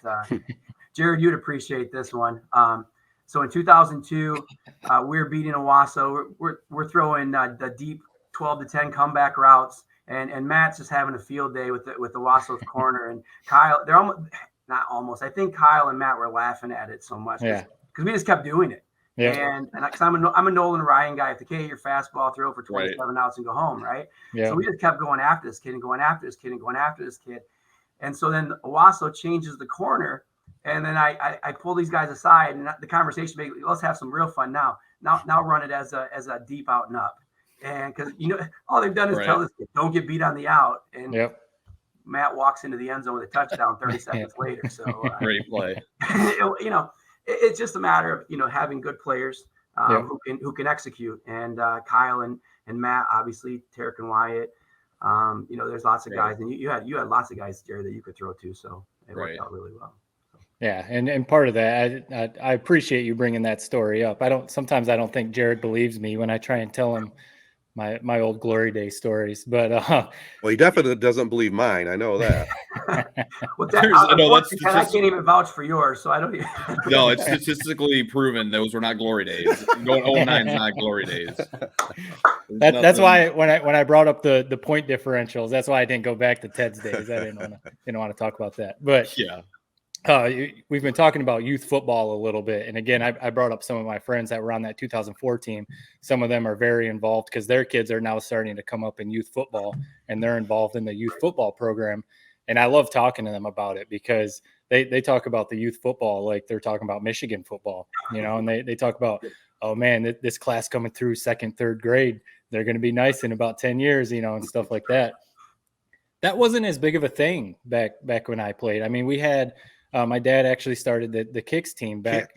Jared, you'd appreciate this one. So in 2002, we're beating Owasso. We're throwing the deep 12 to 10 comeback routes, and Matt's just having a field day with Owasso's corner. And Kyle, they're almost. I think Kyle and Matt were laughing at it so much because we just kept doing it. Yeah. And because I'm a Nolan Ryan guy. If you can't hit your fastball, throw for 27 outs and go home, right? Yeah. So we just kept going after this kid and going after this kid and going after this kid. And so then Owasso changes the corner. And then I pull these guys aside, and the conversation, let's have some real fun now. Now run it as a deep out and up, and because all they've done is tell this kid, don't get beat on the out, and Matt walks into the end zone with a touchdown 30 seconds later. So great play. It's just a matter of having good players who can execute, and Kyle and Matt, obviously Herrick and Wyatt. There's lots of guys, and you had lots of guys, Jerry, that you could throw to, so it worked out really well. Yeah, and part of that, I appreciate you bringing that story up. Sometimes I don't think Jared believes me when I try and tell him my old glory day stories, but well, he definitely doesn't believe mine. I know that. Well, that's I can't even vouch for yours, so I don't. No, it's statistically proven those were not glory days. Going 0-9 is not glory days. That's why when I brought up the point differentials, that's why I didn't go back to Ted's days. I didn't want to talk about that. But yeah, we've been talking about youth football a little bit, and again, I brought up some of my friends that were on that 2004 team. Some of them are very involved because their kids are now starting to come up in youth football, and they're involved in the youth football program. And I love talking to them about it because they talk about the youth football like they're talking about Michigan football, and they talk about, oh man, this class coming through second, third grade, they're going to be nice in about 10 years, and stuff like that. That wasn't as big of a thing back when I played. I mean, we had my dad actually started the kicks team back,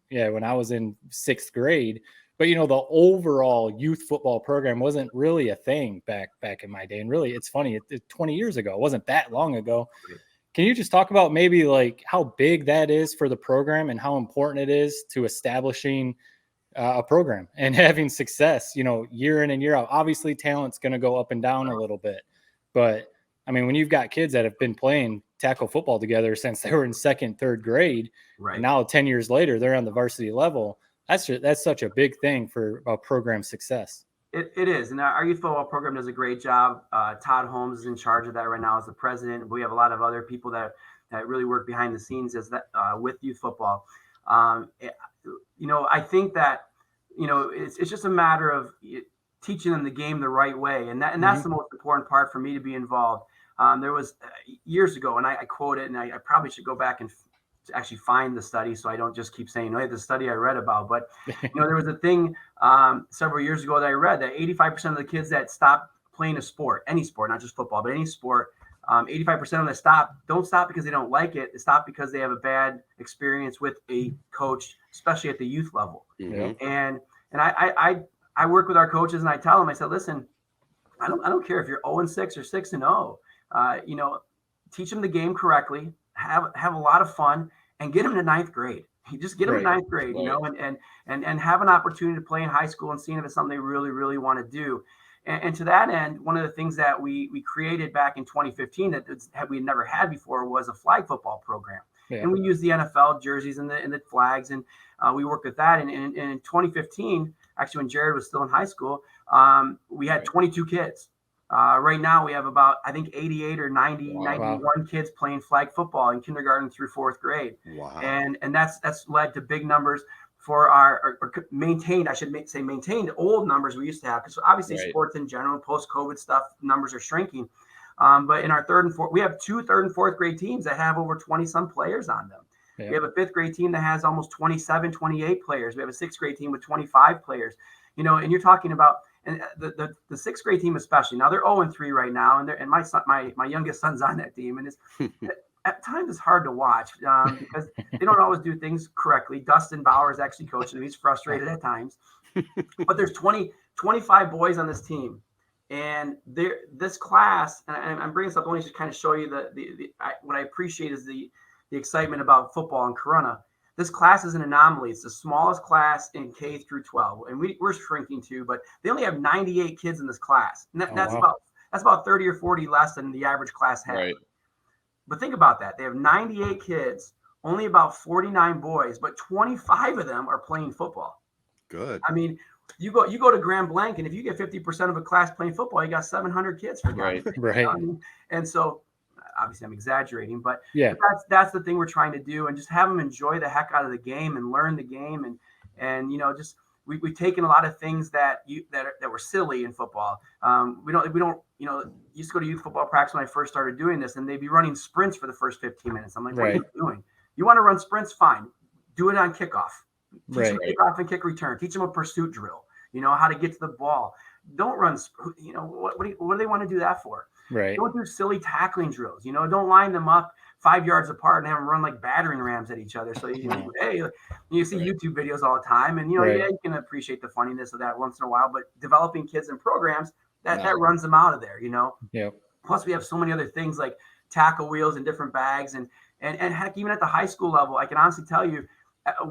when I was in 6th grade. But, the overall youth football program wasn't really a thing back in my day. And really, it's funny, it's 20 years ago. It wasn't that long ago. Can you just talk about maybe like how big that is for the program and how important it is to establishing a program and having success, year in and year out? Obviously, talent's going to go up and down a little bit. But, I mean, when you've got kids that have been playing tackle football together since they were in 2nd, 3rd grade, right, and now 10 years later, they're on the varsity level. That's such a big thing for program success. It is. And our youth football program does a great job. Todd Holmes is in charge of that right now as the president. We have a lot of other people that really work behind the scenes with youth football. I think that, it's just a matter of teaching them the game the right way. And that's the most important part for me to be involved. There was years ago, and I quote it, and I probably should go back and actually find the study so I don't just keep saying, hey, the study I read about. But, there was a thing several years ago that I read that 85% of the kids that stop playing a sport, any sport, not just football, but any sport, 85% of them don't stop because they don't like it. They stop because they have a bad experience with a coach, especially at the youth level. Mm-hmm. And I work with our coaches and I tell them, I said, listen, I don't care if you're 0-6 or 6-0, teach them the game correctly, have a lot of fun, and get them to 9th grade. You just get them to 9th grade, and have an opportunity to play in high school and seeing if it's something they really, really want to do. And to that end, one of the things that we created back in 2015 that we had never had before was a flag football program. Yeah. And we used the NFL jerseys and the flags, and we worked with that. And in 2015, actually when Jared was still in high school, we had 22 kids. Right now we have about, I think 88 or 91 kids playing flag football in kindergarten through 4th grade. Wow. And that's led to big numbers for our maintained old numbers we used to have. Because obviously sports in general, post-COVID stuff, numbers are shrinking. But in our 3rd and 4th, we have 2 3rd and 4th grade teams that have over 20 some players on them. Yeah. We have a 5th grade team that has almost 27, 28 players. We have a 6th grade team with 25 players, and you're talking about, and the 6th grade team especially. Now they're 0-3 right now, and my son, my youngest son's on that team, and it's at times it's hard to watch because they don't always do things correctly. Dustin Bauer is actually coaching them. He's frustrated at times, but there's 25 boys on this team, and this class. And I'm bringing this up only to kind of show you what I appreciate is the excitement about football in Corunna. This class is an anomaly. It's the smallest class in K through 12, and we're shrinking too. But they only have 98 kids in this class, and that's about 30 or 40 less than the average class has. Right. But think about that. They have 98 kids, only about 49 boys, but 25 of them are playing football. Good. I mean, you go to Grand Blanc, and if you get 50% of a class playing football, you got 700 kids for right. And so. Obviously I'm exaggerating, but that's the thing we're trying to do, and just have them enjoy the heck out of the game and learn the game. And just we've taken a lot of things that were silly in football. We don't used to go to youth football practice when I first started doing this, and they'd be running sprints for the first 15 minutes. I'm like, what are you doing? You want to run sprints? Fine. Do it on kickoff. Teach them kickoff and kick return. Teach them a pursuit drill, how to get to the ball. Don't run, what do they want to do that for? Right. Don't do silly tackling drills. Don't line them up 5 yards apart and have them run like battering rams at each other. So hey, you see YouTube videos all the time, and you can appreciate the funniness of that once in a while. But developing kids in programs that runs them out of there. Yeah. Plus, we have so many other things like tackle wheels and different bags, and heck, even at the high school level, I can honestly tell you,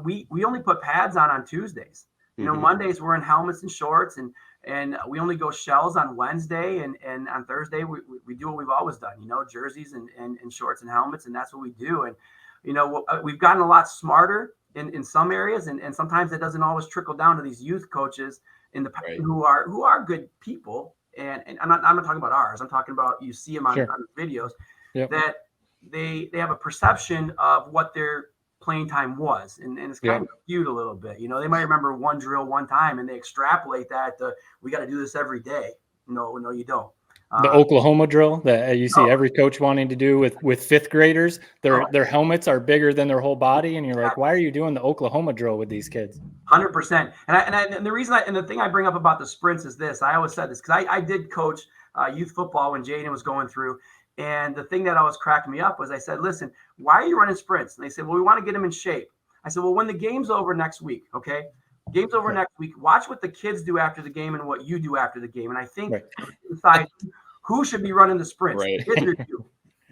we only put pads on Tuesdays. You know, Mondays we're in helmets and shorts, and we only go shells on Wednesday, and on Thursday we do what we've always done, you know, jerseys and shorts and helmets, and that's what we do. And you know, we've gotten a lot smarter in some areas, and sometimes it doesn't always trickle down to these youth coaches who are good people. And I'm not talking about ours. I'm talking about, you see them on videos that they have a perception of what their playing time was, and it's kind of skewed a little bit. You know, they might remember one drill one time and they extrapolate that to, we got to do this every day. No, you don't. The Oklahoma drill that you see every coach wanting to do with fifth graders, their helmets are bigger than their whole body, and you're like, why are you doing the Oklahoma drill with these kids? 100%. And the reason and the thing I bring up about the sprints is this. I always said this because I did coach youth football when Jaden was going through, and the thing that always cracked me up was I said, listen, why are you running sprints? And they said, well, we want to get them in shape. I said, well, when the game's over next week, okay? Game's over next week. Watch what the kids do after the game and what you do after the game. And I think decide who should be running the sprints, the kids or you,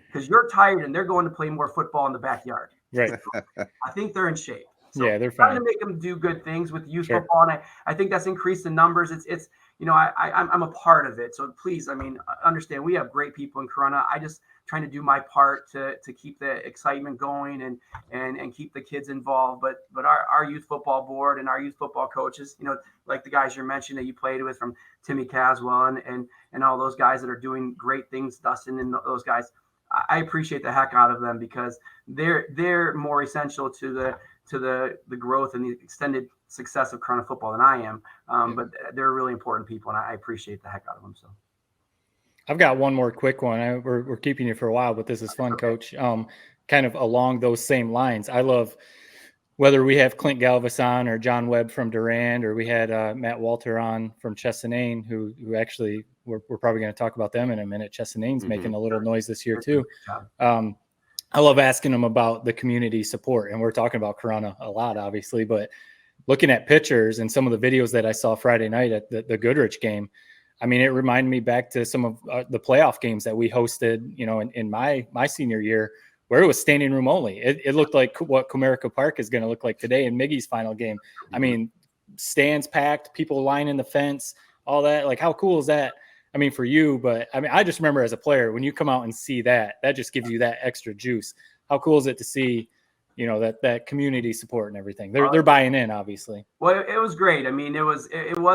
because you're tired and they're going to play more football in the backyard. Right. I think they're in shape. So they're fine. Trying to make them do good things with youth football, and I think that's increased the numbers. It's you know, I'm a part of it. So please, I mean, understand we have great people in Corunna. I just trying to do my part to keep the excitement going and keep the kids involved. But our youth football board and our youth football coaches, you know, like the guys you mentioned that you played with, from Timmy Caswell and all those guys that are doing great things, Dustin and those guys, I appreciate the heck out of them, because they're more essential to the growth and the extended success of Corunna football than I am. But they're really important people, and I appreciate the heck out of them. So I've got one more quick one. We're keeping you for a while, but this is fun, Coach. Kind of along those same lines. I love whether we have Clint Galvis on or John Webb from Durand, or we had Matt Walter on from Chesaning, who actually we're probably going to talk about them in a minute. Chesaning's making a little noise this year too. I love asking them about the community support, and we're talking about Corunna a lot, obviously, but looking at pictures and some of the videos that I saw Friday night at the Goodrich game, I mean, it reminded me back to some of the playoff games that we hosted, you know, in my senior year, where it was standing room only. It looked like what Comerica Park is going to look like today in Miggy's final game. I mean, stands packed, people lining the fence, all that. Like, how cool is that? I mean, for you, but I mean, I just remember as a player, when you come out and see that just gives you that extra juice. How cool is it to see, you know, that community support and everything? They're buying in, obviously. Well, it was great. I mean, it was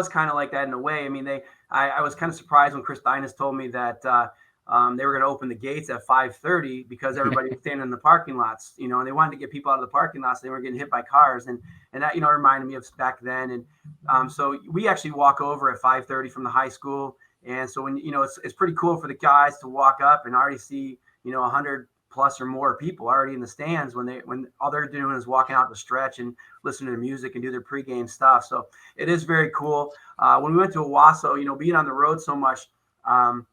kind of like that in a way. I mean, I was kind of surprised when Chris Dinas told me that they were going to open the gates at 5:30 because everybody was standing in the parking lots, you know, and they wanted to get people out of the parking lots. They were getting hit by cars, and that, you know, reminded me of back then. And so we actually walk over at 5:30 from the high school. And so when, you know, it's pretty cool for the guys to walk up and already see, you know, 100 plus or more people already in the stands when all they're doing is walking out the stretch and listening to music and do their pregame stuff. So it is very cool. When we went to Owasso, you know, being on the road so much, when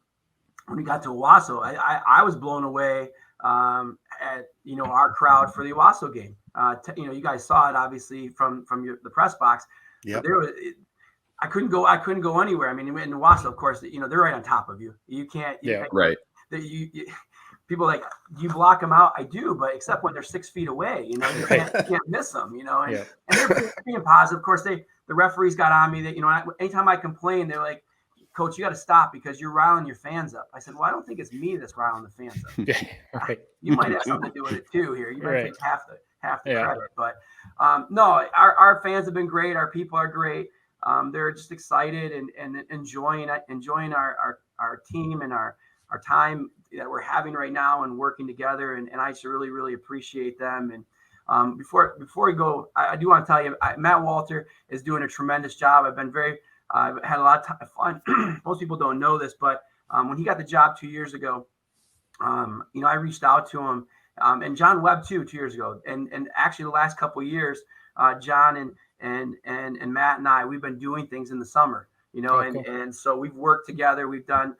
we got to Owasso, I was blown away at, you know, our crowd for the Owasso game. You know, you guys saw it obviously from the press box. Yeah. I couldn't go anywhere. I mean, in Owasso, of course, you know, they're right on top of you. You can't. Right. People like, do you block them out? I do, but except when they're 6 feet away, you know, you can't miss them, you know, and they're being positive. Of course, the referees got on me that, you know, anytime I complain, they're like, Coach, you got to stop because you're riling your fans up. I said, well, I don't think it's me that's riling the fans up. You might have something to do with it too here. You might take half the credit, but no, our fans have been great. Our people are great. They're just excited and enjoying our team and our time that we're having right now and working together. And I just really, really appreciate them. And before we go, I do want to tell you, Matt Walter is doing a tremendous job. I've had a lot of fun. Most people don't know this, but when he got the job 2 years ago, you know, I reached out to him and John Webb too 2 years ago. And actually the last couple of years, John and Matt and I, we've been doing things in the summer, you know, and so we've worked together. We've done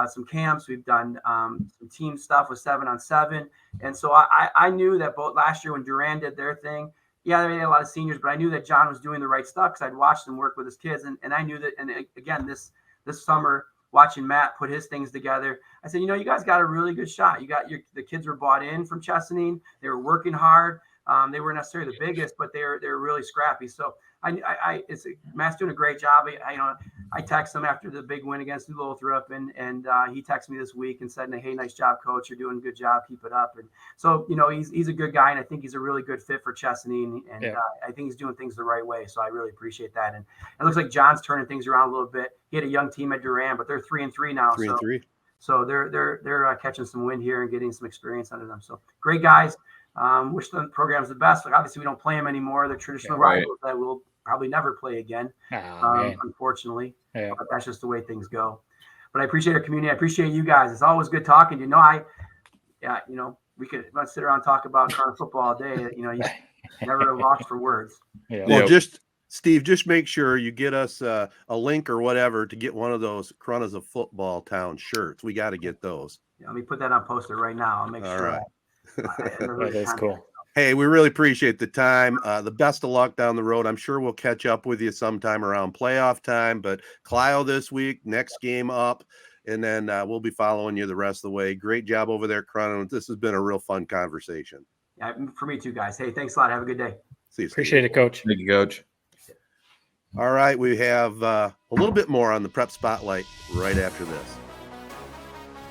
some camps. We've done some team stuff with 7-on-7. And so I knew that both last year when Durand did their thing, they had a lot of seniors, but I knew that John was doing the right stuff because I'd watched him work with his kids. And I knew that, and again, this summer, watching Matt put his things together, I said, you know, you guys got a really good shot. The kids were bought in from Chesaning. They were working hard. They weren't necessarily the biggest, but they were really scrappy. So it's Matt's doing a great job. I text him after the big win against New Lothrop, and he texted me this week and said, "Hey, nice job, coach. You're doing a good job. Keep it up." And so, he's a good guy, and I think he's a really good fit for Chesaning, and I think he's doing things the right way. So I really appreciate that. And it looks like John's turning things around a little bit. He had a young team at Durand, but they're 3-3 now. 3-3. So they're catching some wind here and getting some experience under them. So great guys. Wish the program's the best. Like, obviously, we don't play them anymore. They're traditional rivals that we'll probably never play again, unfortunately. Yeah. But that's just the way things go. But I appreciate our community. I appreciate you guys. It's always good talking. We could sit around and talk about Corunna football all day. You never lost for words. Yeah. Well, Steve, just make sure you get us a link or whatever to get one of those Corunna's a football town shirts. We got to get those. Yeah, let me put that on poster right now. I'll make sure. Right. That is cool. Hey, we really appreciate the time. The best of luck down the road. I'm sure we'll catch up with you sometime around playoff time. But Clio this week, next game up, and then we'll be following you the rest of the way. Great job over there, Corunna. This has been a real fun conversation. Yeah, for me too, guys. Hey, thanks a lot. Have a good day. See you, Steve. Appreciate it, Coach. Thank you, Coach. All right, we have a little bit more on the Prep Spotlight right after this.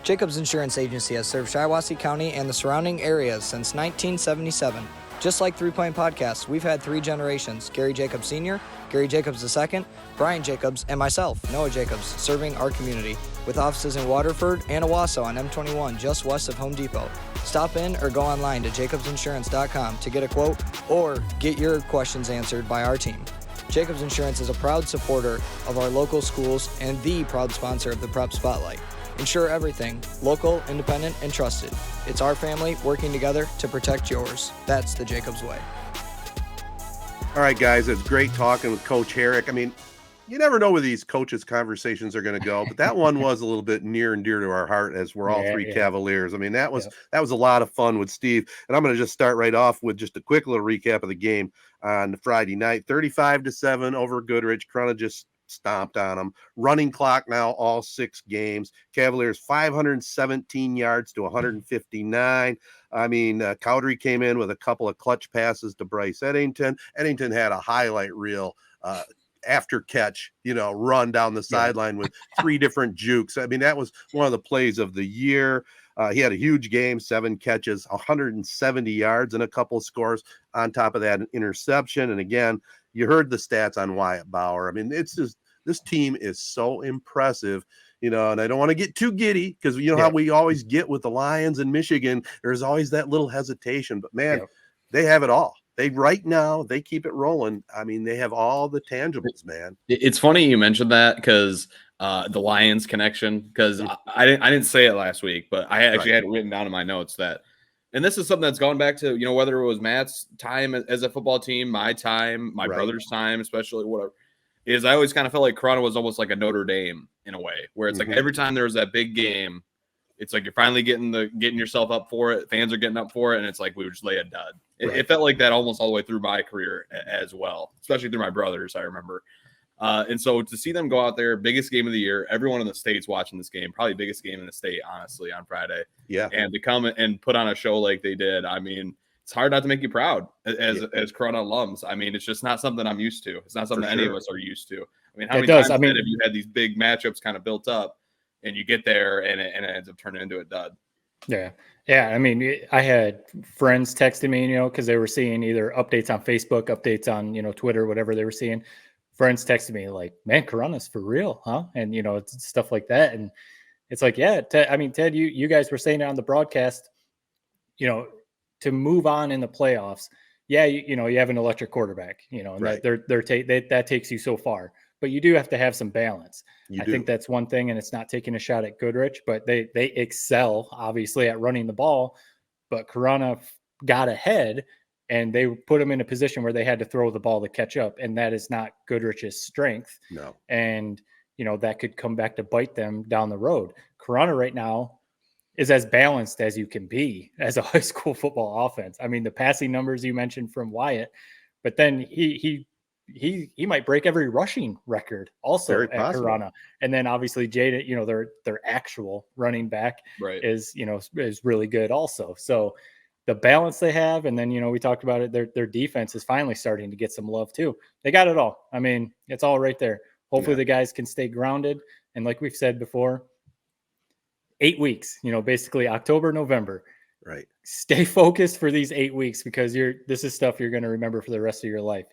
Jacobs Insurance Agency has served Shiawassee County and the surrounding areas since 1977. Just like 3 Point Podcast, we've had 3 generations: Gary Jacobs Sr., Gary Jacobs II, Brian Jacobs, and myself, Noah Jacobs, serving our community with offices in Waterford and Owasso on M21, just west of Home Depot. Stop in or go online to jacobsinsurance.com to get a quote or get your questions answered by our team. Jacobs Insurance is a proud supporter of our local schools and the proud sponsor of the Prep Spotlight. Insure everything, local, independent, and trusted. It's our family working together to protect yours. That's the Jacobs way. All right, guys, it's great talking with Coach Herrick. I mean, you never know where these coaches' conversations are going to go, but that one was a little bit near and dear to our heart, as we're all three Cavaliers. I mean, that was a lot of fun with Steve. And I'm going to just start right off with just a quick little recap of the game on Friday night. 35-7 over Goodrich. Corunna just stomped on them. Running clock now all 6 games. Cavaliers 517 yards to 159. I mean, Kori came in with a couple of clutch passes to Bryce Eddington. Eddington had a highlight reel after catch, run down the sideline with 3 different jukes. I mean, that was one of the plays of the year. He had a huge game, 7 catches, 170 yards, and a couple of scores on top of that, an interception. And again, you heard the stats on Wyatt Bauer. I mean, it's just, this team is so impressive, and I don't want to get too giddy because how we always get with the Lions in Michigan. There's always that little hesitation, but man, they have it all. Right now they keep it rolling. I mean, they have all the tangibles, man. It's funny you mentioned that because the Lions connection, because I didn't say it last week, but I actually had it written down in my notes that, and this is something that's gone back to, whether it was Matt's time as a football team, my time, my brother's time, especially whatever, is I always kind of felt like Corunna was almost like a Notre Dame in a way, where it's like every time there was that big game, it's like you're finally getting yourself up for it. Fans are getting up for it, and it's like we would just lay a dud. It felt like that almost all the way through my career as well, especially through my brothers, I remember. And so to see them go out there, biggest game of the year, everyone in the state's watching this game, probably biggest game in the state, honestly, on Friday. Yeah. And to come and put on a show like they did, I mean, it's hard not to make you proud as Corunna alums. I mean, it's just not something I'm used to. It's not something any of us are used to. I mean, how many times have you had these big matchups kind of built up and you get there and it ends up turning into a dud? Yeah. Yeah. I mean, I had friends texting me, because they were seeing either updates on Facebook, updates on, Twitter, whatever they were seeing. Friends texted me like, man, Corunna's for real, huh? And, stuff like that. And it's like, yeah, Ted, you guys were saying it on the broadcast, to move on in the playoffs. Yeah. You have an electric quarterback, and that takes you so far, but you do have to have some balance. I think that's one thing, and it's not taking a shot at Goodrich, but they excel obviously at running the ball, but Corunna got ahead and they put them in a position where they had to throw the ball to catch up. And that is not Goodrich's strength. No. And, that could come back to bite them down the road. Corunna right now is as balanced as you can be as a high school football offense. I mean, the passing numbers you mentioned from Wyatt, but then he might break every rushing record also at Corunna. And then obviously Jada, their actual running back is really good also. So the balance they have, and then we talked about it. Their defense is finally starting to get some love too. They got it all. I mean, it's all right there. Hopefully the guys can stay grounded, and like we've said before, 8 weeks. Basically October, November. Right. Stay focused for these 8 weeks because this is stuff you're going to remember for the rest of your life.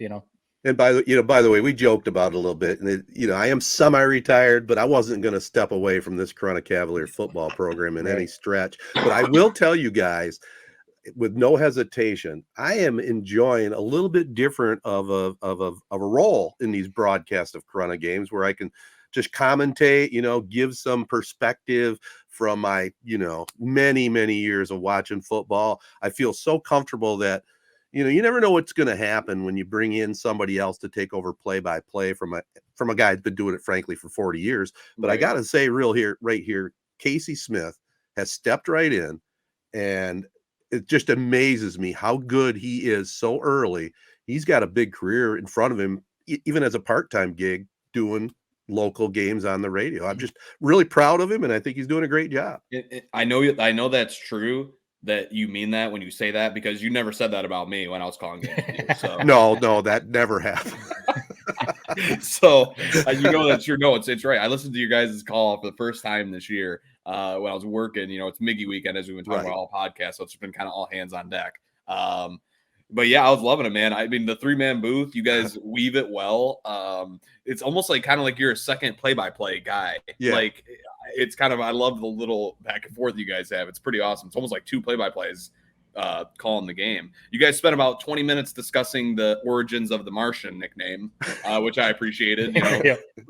And by the way, we joked about it a little bit, and I am semi-retired, but I wasn't going to step away from this Corunna Cavalier football program in any stretch. But I will tell you guys, with no hesitation, I am enjoying a little bit different of a role in these broadcasts of Corunna games, where I can just commentate, give some perspective from my, many, many years of watching football. I feel so comfortable that, you never know what's going to happen when you bring in somebody else to take over play-by-play from a guy that's been doing it, frankly, for 40 years. But I got to say right here, Casey Smith has stepped right in, and it just amazes me how good he is so early. He's got a big career in front of him, even as a part-time gig, doing local games on the radio. I'm just really proud of him, and I think he's doing a great job. I know that's true, that you mean that when you say that, because you never said that about me when I was calling games. So. No, that never happened. So that's true. No, it's right. I listened to your guys' call for the first time this year when I was working. It's Miggy weekend, as we've been talking about all podcasts, so it's been kind of all hands on deck. But yeah, I was loving it, man. I mean, the 3-man booth, you guys weave it well. It's almost kind of like you're a second play-by-play guy. Yeah. Like, it's kind of, I love the little back and forth you guys have. It's pretty awesome. It's almost like 2 play-by-plays calling the game. You guys spent about 20 minutes discussing the origins of the Martian nickname, which I appreciated.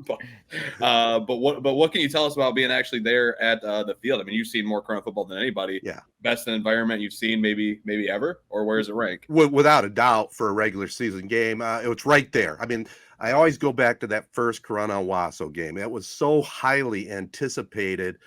But what can you tell us about being actually there at the field? I mean, you've seen more current football than anybody. Yeah. Best environment you've seen maybe ever, or where does it rank? Without a doubt, for a regular season game, it's right there. I mean, I always go back to that first Corunna Owasso game. It was so highly anticipated.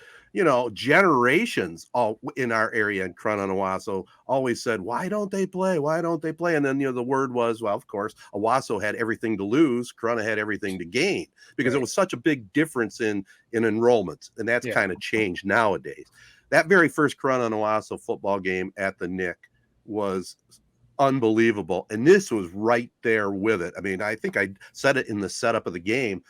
Generations all in our area in Corunna Owasso always said, why don't they play? Why don't they play? And then, the word was, well, of course, Owasso had everything to lose. Corunna had everything to gain, because it was such a big difference in enrollments. And that's kind of changed nowadays. That very first Corunna Owasso football game at the Nick was unbelievable. And this was right there with it. I mean, I think I said it in the setup of the game,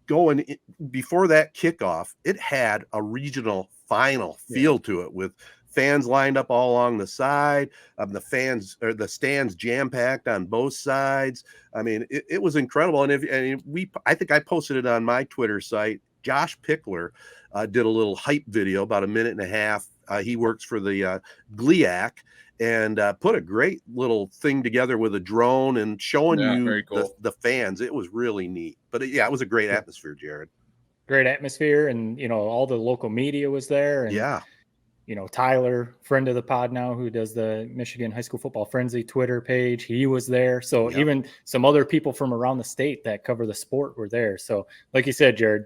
going in, before that kickoff, it had a regional final feel to it, with fans lined up all along the side, the stands jam-packed on both sides. I mean, it was incredible. And I think I posted it on my Twitter site. Josh Pickler did a little hype video, about a minute and a half. He works for the Grille, and put a great little thing together with a drone and showing the fans. It was really neat. But it was a great atmosphere, Jared. Great atmosphere, and all the local media was there. And Tyler, friend of the pod now, who does the Michigan High School Football Frenzy Twitter page, he was there. So even some other people from around the state that cover the sport were there. So like you said, Jared,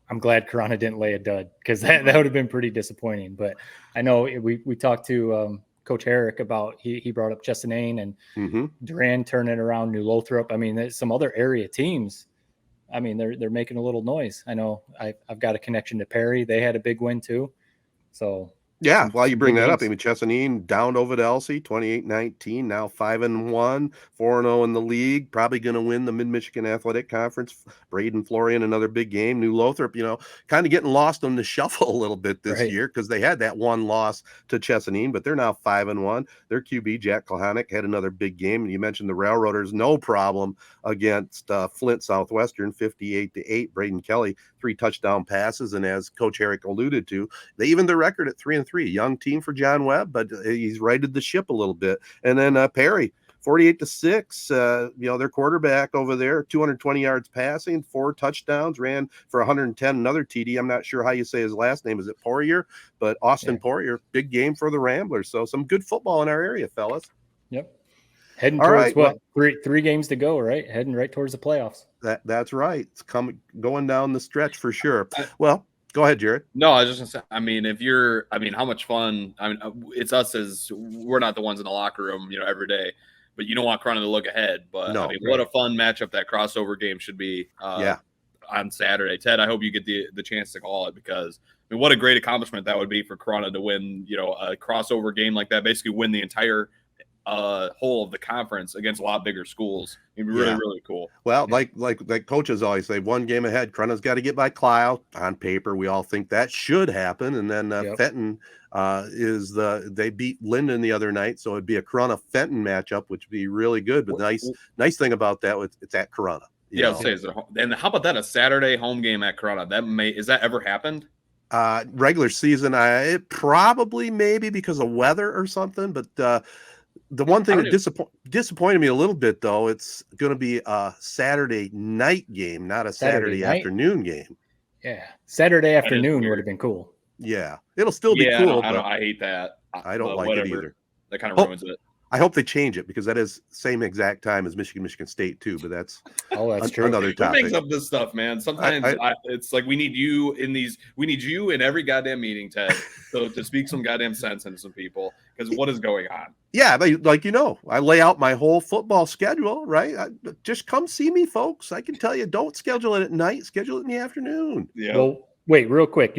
I'm glad Corunna didn't lay a dud, because that would have been pretty disappointing. But I know we talked to Coach Herrick about, he brought up Chesaning and Durand turning around, New Lothrop. I mean, there's some other area teams. I mean, they're making a little noise. I know I've got a connection to Perry. They had a big win too. So while you bring that up, I mean, Chesaning down over to Elsie, 28-19, now 5-1, 4-0 in the league, probably going to win the Mid-Michigan Athletic Conference. Braden Florian, another big game. New Lothrop, kind of getting lost on the shuffle a little bit this year, because they had that one loss to Chesaning, but they're now 5-1. Their QB, Jack Klahanick, had another big game. And you mentioned the Railroaders, no problem against Flint Southwestern, 58-8. Braden Kelly, 3 touchdown passes. And as Coach Herrick alluded to, they evened their record at 3-3. Young team for John Webb, but he's righted the ship a little bit. And then Perry, 48-6. Their quarterback over there, 220 yards passing, 4 touchdowns, ran for 110. Another TD. I'm not sure how you say his last name. Is it Poirier? But Austin Poirier, big game for the Ramblers. So some good football in our area, fellas. Yep. Heading towards three games to go, right? Heading right towards the playoffs. That's right. It's going down the stretch for sure. Well, go ahead, Jared. No, I was just gonna say, I mean, how much fun? I mean, it's us, as we're not the ones in the locker room, every day, but you don't want Corunna to look ahead. But what a fun matchup that crossover game should be. on Saturday. Ted, I hope you get the chance to call it, because I mean, what a great accomplishment that would be for Corunna to win, a crossover game like that, basically win the entire whole of the conference against a lot bigger schools. It'd be really, really cool. Well, like coaches always say, one game ahead. Corunna's got to get by Clio. On paper, we all think that should happen. And then Fenton they beat Linden the other night, so it'd be a Corunna-Fenton matchup, which would be really good. But nice thing about that, it's at Corunna. I'll say and how about that, a Saturday home game at Corunna? Is that ever happened? Regular season, it probably maybe because of weather or something, but the one thing that disappointed me a little bit, though, it's going to be a Saturday night game, not a Saturday afternoon game. Yeah, Saturday afternoon would have been cool. Yeah, it'll still be cool. I hate that. I don't like it either. That kind of ruins it. I hope they change it, because that is same exact time as Michigan State too. But that's true. Another topic. Who makes up this stuff, man? Sometimes it's like we need you in every goddamn meeting, Ted, to speak some goddamn sense into some people, because what is going on? Yeah, like I lay out my whole football schedule, right? Just come see me, folks. I can tell you, don't schedule it at night. Schedule it in the afternoon. Yeah. Well, wait, real quick.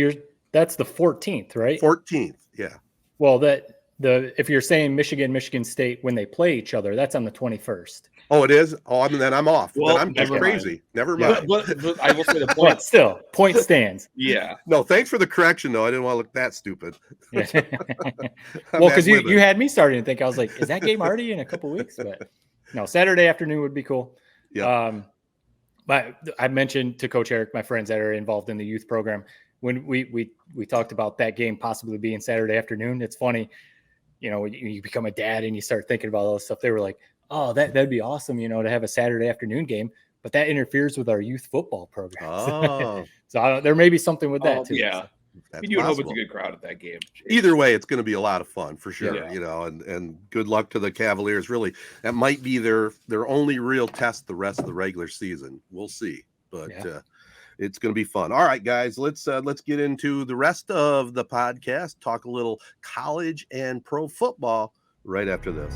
That's the 14th, right? 14th. Yeah. Well, if you're saying Michigan State when they play each other, that's on the 21st. Oh, it is. Oh, then I'm off. Well, then I'm just crazy. Never mind. But I will say the point. But still, point stands. Yeah. No, thanks for the correction, though. I didn't want to look that stupid. Yeah. Well, because you had me starting to think, I was like, is that game already in a couple weeks? But no, Saturday afternoon would be cool. Yeah. But I mentioned to Coach Herrick, my friends that are involved in the youth program, when we talked about that game possibly being Saturday afternoon. It's funny. When you become a dad and you start thinking about all this stuff, they were like, oh, that'd be awesome, to have a Saturday afternoon game, but that interferes with our youth football program. Oh. So there may be something with that too. Yeah. You would hope it's a good crowd at that game. Either way, it's going to be a lot of fun for sure, and good luck to the Cavaliers. Really, that might be their only real test the rest of the regular season. We'll see, but it's going to be fun. All right, guys, let's get into the rest of the podcast, talk a little college and pro football right after this.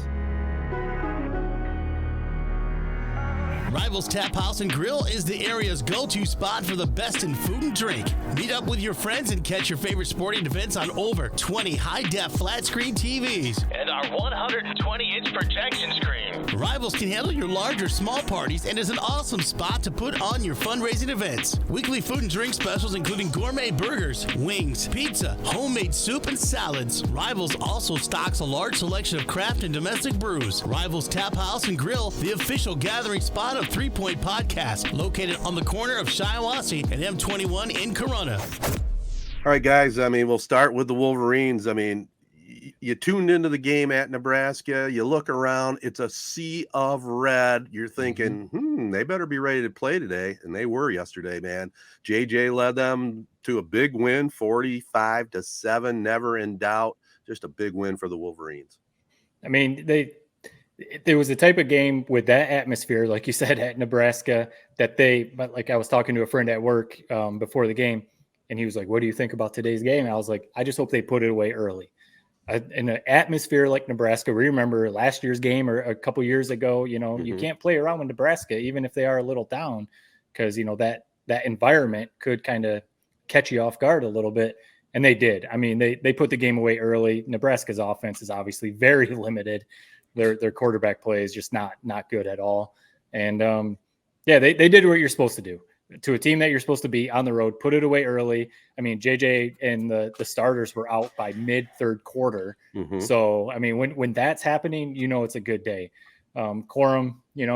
Rivals Taphouse and Grille is the area's go-to spot for the best in food and drink. Meet up with your friends and catch your favorite sporting events on over 20 high-def flat-screen TVs. And our 120-inch projection screen. Rivals can handle your large or small parties and is an awesome spot to put on your fundraising events. Weekly food and drink specials including gourmet burgers, wings, pizza, homemade soup, and salads. Rivals also stocks a large selection of craft and domestic brews. Rivals Taphouse and Grille, the official gathering spot of 3 Point Podcast, located on the corner of Shiawassee and M21 in Corunna. All right, guys. We'll start with the Wolverines. You tuned into the game at Nebraska. You look around, it's a sea of red. You're thinking, they better be ready to play today. And they were yesterday, man. JJ led them to a big win, 45-7, never in doubt. Just a big win for the Wolverines. There was a type of game with that atmosphere, like you said, at Nebraska, but like I was talking to a friend at work before the game, and he was like, what do you think about today's game? And I was like, I just hope they put it away early. In an atmosphere like Nebraska, we remember last year's game or a couple years ago, you can't play around with Nebraska, even if they are a little down, because, that environment could kind of catch you off guard a little bit. And they did. They put the game away early. Nebraska's offense is obviously very limited. Their quarterback play is just not good at all. And they did what you're supposed to do to a team that you're supposed to be on the road. Put it away early. JJ and the starters were out by mid third quarter. So when that's happening, it's a good day. Corum,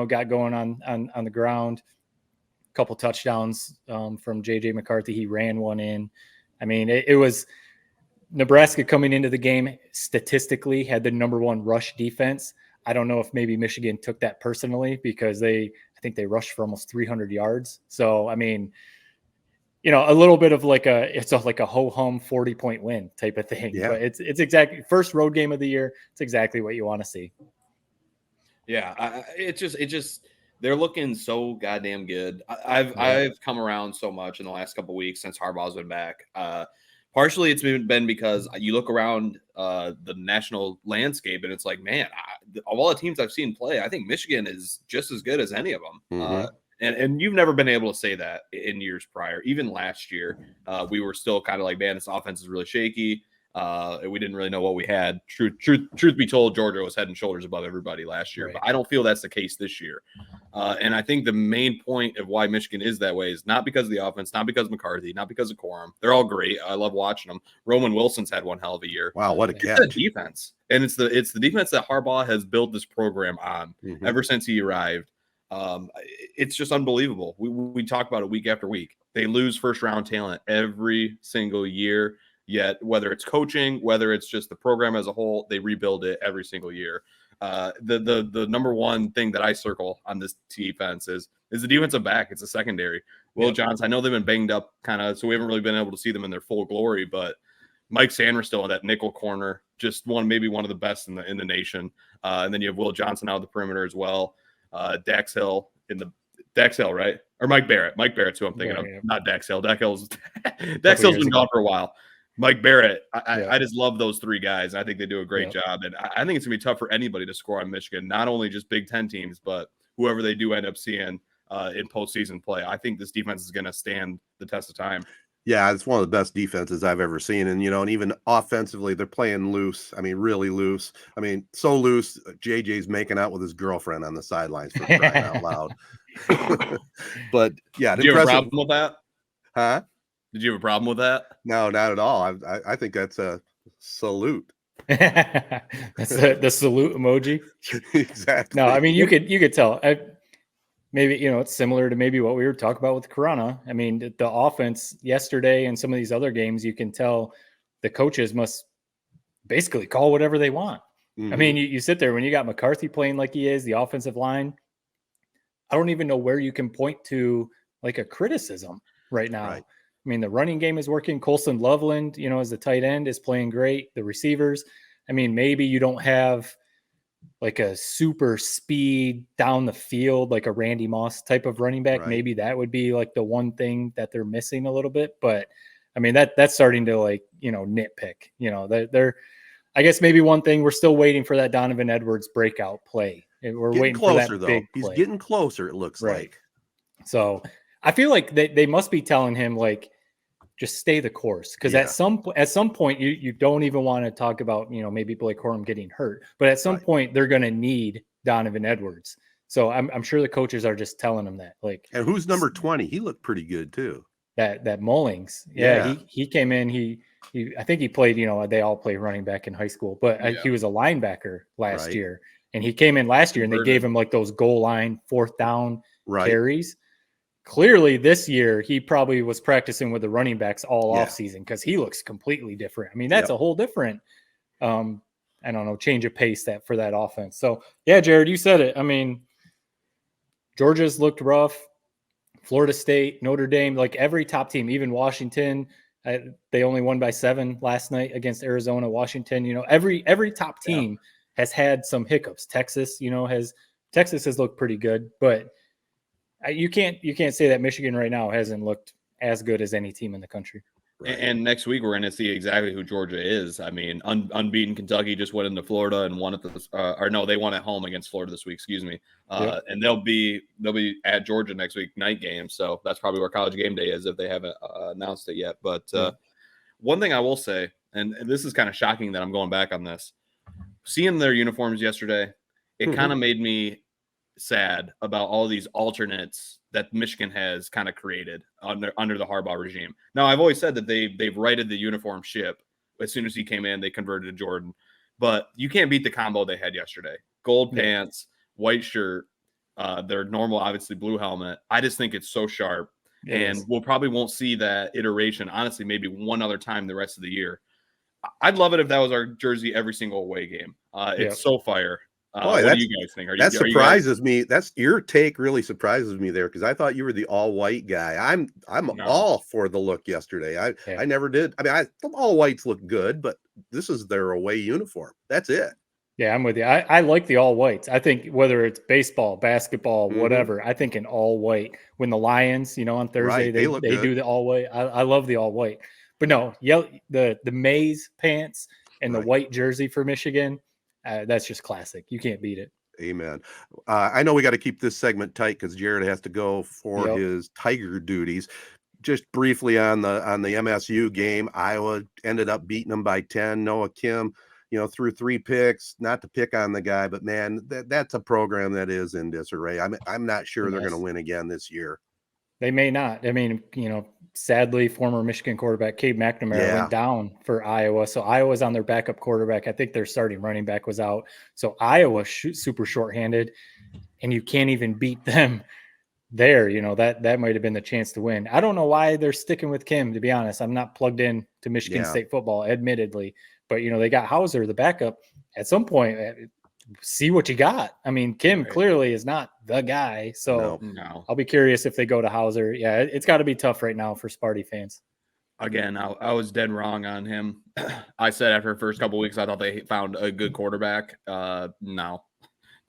got going on the ground. A couple touchdowns from JJ McCarthy. He ran one in. It was Nebraska coming into the game statistically had the number one rush defense. I don't know if maybe Michigan took that personally because I think they rushed for almost 300 yards. So, a little bit of like a ho-hum 40-point win type of thing. Yeah. But it's exactly first road game of the year. It's exactly what you want to see. Yeah. It just they're looking so goddamn good. I've come around so much in the last couple of weeks since Harbaugh's been back. Partially, it's been because you look around the national landscape and it's like, man, of all the teams I've seen play, I think Michigan is just as good as any of them. And you've never been able to say that in years prior. Even last year, we were still kind of like, man, this offense is really shaky. And we didn't really know what we had. Truth be told, Georgia was head and shoulders above everybody last year, Right. but I don't feel that's the case this year. And I think the main point of why Michigan is that way is not because of the offense, not because of McCarthy, not because of Corum. They're all great. I love watching them. Roman Wilson's had one hell of a year. Wow, what a It's catch. the defense. And it's the defense that Harbaugh has built this program on ever since he arrived. It's just unbelievable. We talk about it week after week. They lose first round talent every single year. Yet whether it's coaching, whether it's just the program as a whole, they rebuild it every single year. The number one thing that I circle on this defense is the defensive back. It's a secondary. Will Johnson, I know they've been banged up kind of, so we haven't really been able to see them in their full glory, but Mike Sanders still in that nickel corner, just maybe one of the best in the nation. And then you have Will Johnson out of the perimeter as well. Dax Hill, right? Or Mike Barrett's who I'm thinking of, not Dax Hill. Dax Hill's been gone for a while. Mike Barrett, I just love those three guys. I think they do a great job. And I think it's going to be tough for anybody to score on Michigan, not only just Big Ten teams, but whoever they do end up seeing in postseason play. I think this defense is going to stand the test of time. Yeah, it's one of the best defenses I've ever seen. And, and even offensively, they're playing loose. I mean, really loose. I mean, so loose, JJ's making out with his girlfriend on the sidelines for crying out loud. But, yeah. Do you have a problem with that? Huh? Did you have a problem with that? No, not at all. I think that's a salute. That's the salute emoji. Exactly. No, I mean you could tell. Maybe it's similar to maybe what we were talking about with Corunna. I mean the offense yesterday and some of these other games, you can tell the coaches must basically call whatever they want. I mean you sit there when you got McCarthy playing like he is, the offensive line. I don't even know where you can point to like a criticism right now. Right. I mean, the running game is working. Colson Loveland, as the tight end, is playing great. The receivers, I mean, maybe you don't have like a super speed down the field, like a Randy Moss type of running back. Right. Maybe that would be like the one thing that they're missing a little bit. But I mean, that's starting to like, nitpick, they're, I guess maybe one thing, we're still waiting for that Donovan Edwards breakout play. We're getting waiting closer, for that though. big He's play. getting closer, it looks like. So I feel like they must be telling him like, just stay the course. Because at some point you don't even want to talk about, maybe Blake Corum getting hurt, but at some point they're going to need Donovan Edwards. So I'm sure the coaches are just telling him that like, and who's number 20? He looked pretty good too. That Mullings. Yeah. He came in, he I think he played, they all play running back in high school, but he was a linebacker last year and he came in last year and they gave him like those goal line 4th down carries. Clearly this year, he probably was practicing with the running backs all off season because he looks completely different. I mean, that's a whole different, I don't know, change of pace for that offense. So yeah, Jared, you said it. I mean, Georgia's looked rough. Florida State, Notre Dame, like every top team, even Washington, they only won by 7 last night against Arizona. Washington, every top team has had some hiccups. Texas, Texas has looked pretty good, but you can't say that Michigan right now hasn't looked as good as any team in the country. Right. And next week we're going to see exactly who Georgia is. I mean, unbeaten Kentucky just went into Florida and won at they won at home against Florida this week. Excuse me. And they'll be at Georgia next week, night game. So that's probably where College Game Day is if they haven't announced it yet. But one thing I will say, and this is kind of shocking that I'm going back on this, seeing their uniforms yesterday, it kind of made me sad about all these alternates that Michigan has kind of created under the Harbaugh regime. Now, I've always said that they've righted the uniform ship. As soon as he came in, they converted to Jordan. But you can't beat the combo they had yesterday. Gold pants, white shirt, their normal, obviously, blue helmet. I just think it's so sharp. And we'll probably won't see that iteration, honestly, maybe one other time the rest of the year. I'd love it if that was our jersey every single away game. It's so fire. Boy, what do you guys think? That surprises me. That's your take. Really surprises me there because I thought you were the all white guy. I'm all for the look yesterday. I never did. I mean, all whites look good, but this is their away uniform. That's it. Yeah, I'm with you. I like the all whites. I think whether it's baseball, basketball, whatever, I think an all white. When the Lions, on Thursday they do the all white. I love the all white. But no, the maize pants and the white jersey for Michigan. That's just classic. You can't beat it. Amen. I know we got to keep this segment tight because Jared has to go for his Tiger duties. Just briefly on the MSU game, Iowa ended up beating them by 10. Noah Kim, threw 3 picks. Not to pick on the guy, but man, that's a program that is in disarray. I'm not sure they're going to win again this year. They may not. I mean, sadly, former Michigan quarterback Cade McNamara went down for Iowa. So Iowa's on their backup quarterback. I think their starting running back was out. So Iowa super shorthanded, and you can't even beat them there. That might have been the chance to win. I don't know why they're sticking with Kim, to be honest. I'm not plugged in to Michigan State football, admittedly. But, they got Hauser, the backup. At some point, see what you got. I mean, Kim clearly is not the guy. So No. I'll be curious if they go to Hauser. Yeah, it's got to be tough right now for Sparty fans. Again, I was dead wrong on him. I said after the first couple of weeks, I thought they found a good quarterback. No.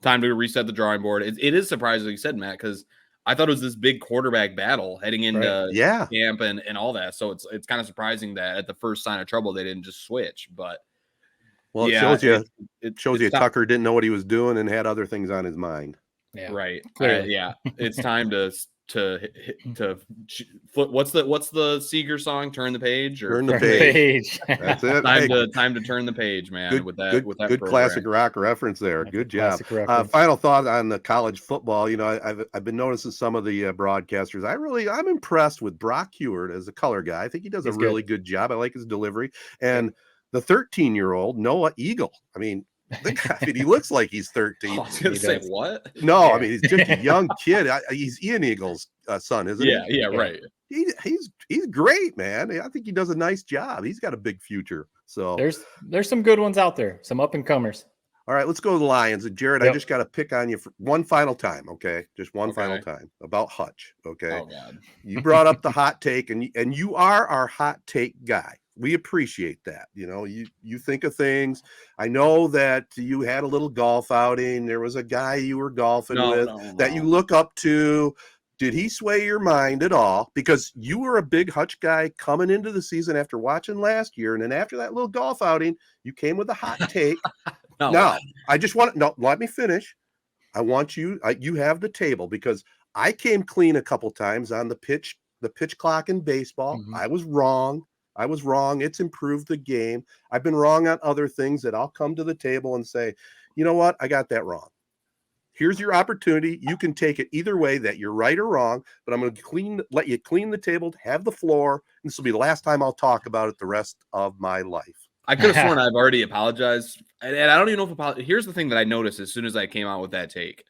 Time to reset the drawing board. It is surprising, like you said, Matt, because I thought it was this big quarterback battle heading into camp and all that. So it's kind of surprising that at the first sign of trouble, they didn't just switch. But it shows you Tucker didn't know what he was doing and had other things on his mind. Yeah, right. It's time to what's the Seeger song? Turn the page. Turn the page. That's it. Time to turn the page, man. With that good classic rock reference there. Good job. Final thought on the college football. I've been noticing some of the broadcasters. I'm impressed with Brock Heward as a color guy. I think he does a really good job. I like his delivery. And the 13-year-old Noah Eagle. I mean, he looks like he's 13. I was going to say, what? No, I mean, he's just a young kid. He's Ian Eagle's son, isn't he? Yeah, right. He's great, man. I think he does a nice job. He's got a big future. So there's some good ones out there, some up and comers. All right, let's go to the Lions. And Jared, I just got to pick on you for one final time, okay? Just one final time about Hutch, okay? Oh, God. You brought up the hot take, and you are our hot take guy. We appreciate that. You think of things. I know that you had a little golf outing. There was a guy you were golfing with that you look up to. Did he sway your mind at all? Because you were a big Hutch guy coming into the season after watching last year. And then after that little golf outing, you came with a hot take. Now, I just let me finish. I want you have the table because I came clean a couple times on the pitch clock in baseball. Mm-hmm. I was wrong. It's improved the game. I've been wrong on other things that I'll come to the table and say, you know what? I got that wrong. Here's your opportunity. You can take it either way that you're right or wrong, but I'm going to let you clean the table, have the floor. And this will be the last time I'll talk about it the rest of my life. I could have sworn I've already apologized. And I don't even know if here's the thing that I noticed as soon as I came out with that take.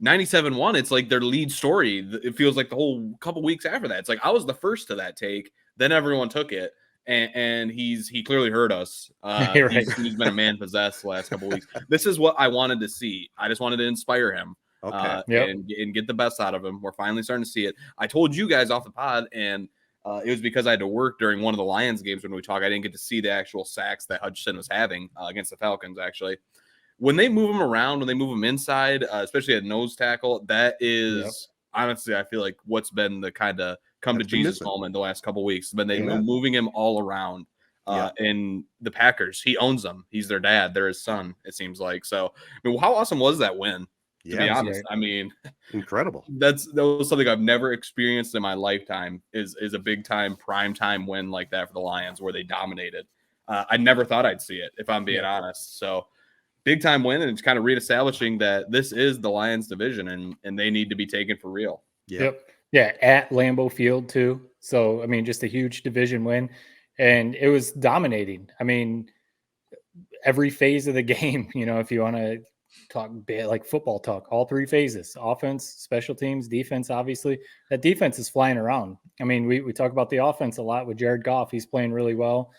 97-1, it's like their lead story. It feels like the whole couple weeks after that. It's like I was the first to that take. Then everyone took it. And he clearly heard us. He's been a man possessed the last couple of weeks. This is what I wanted to see. I just wanted to inspire him and get the best out of him. We're finally starting to see it. I told you guys off the pod, and it was because I had to work during one of the Lions games when we talked. I didn't get to see the actual sacks that Hutchinson was having against the Falcons, actually. When they move him around, when they move him inside, especially at nose tackle, that is honestly, I feel like what's been the kind of come to Jesus moment the last couple of weeks. But they've been moving him all around. And the Packers, he owns them. He's their dad. They're his son, it seems like. So, I mean, how awesome was that win? To be honest, I mean, incredible. That was something I've never experienced in my lifetime. Is a big time prime time win like that for the Lions, where they dominated. I never thought I'd see it, if I'm being honest. So, big time win, and it's kind of reestablishing that this is the Lions division, and they need to be taken for real. Yep. Yeah, at Lambeau Field too. So, I mean, just a huge division win. And it was dominating. I mean, every phase of the game, if you want to talk like football talk, all three phases, offense, special teams, defense, obviously. That defense is flying around. I mean, we talk about the offense a lot with Jared Goff. He's playing really well.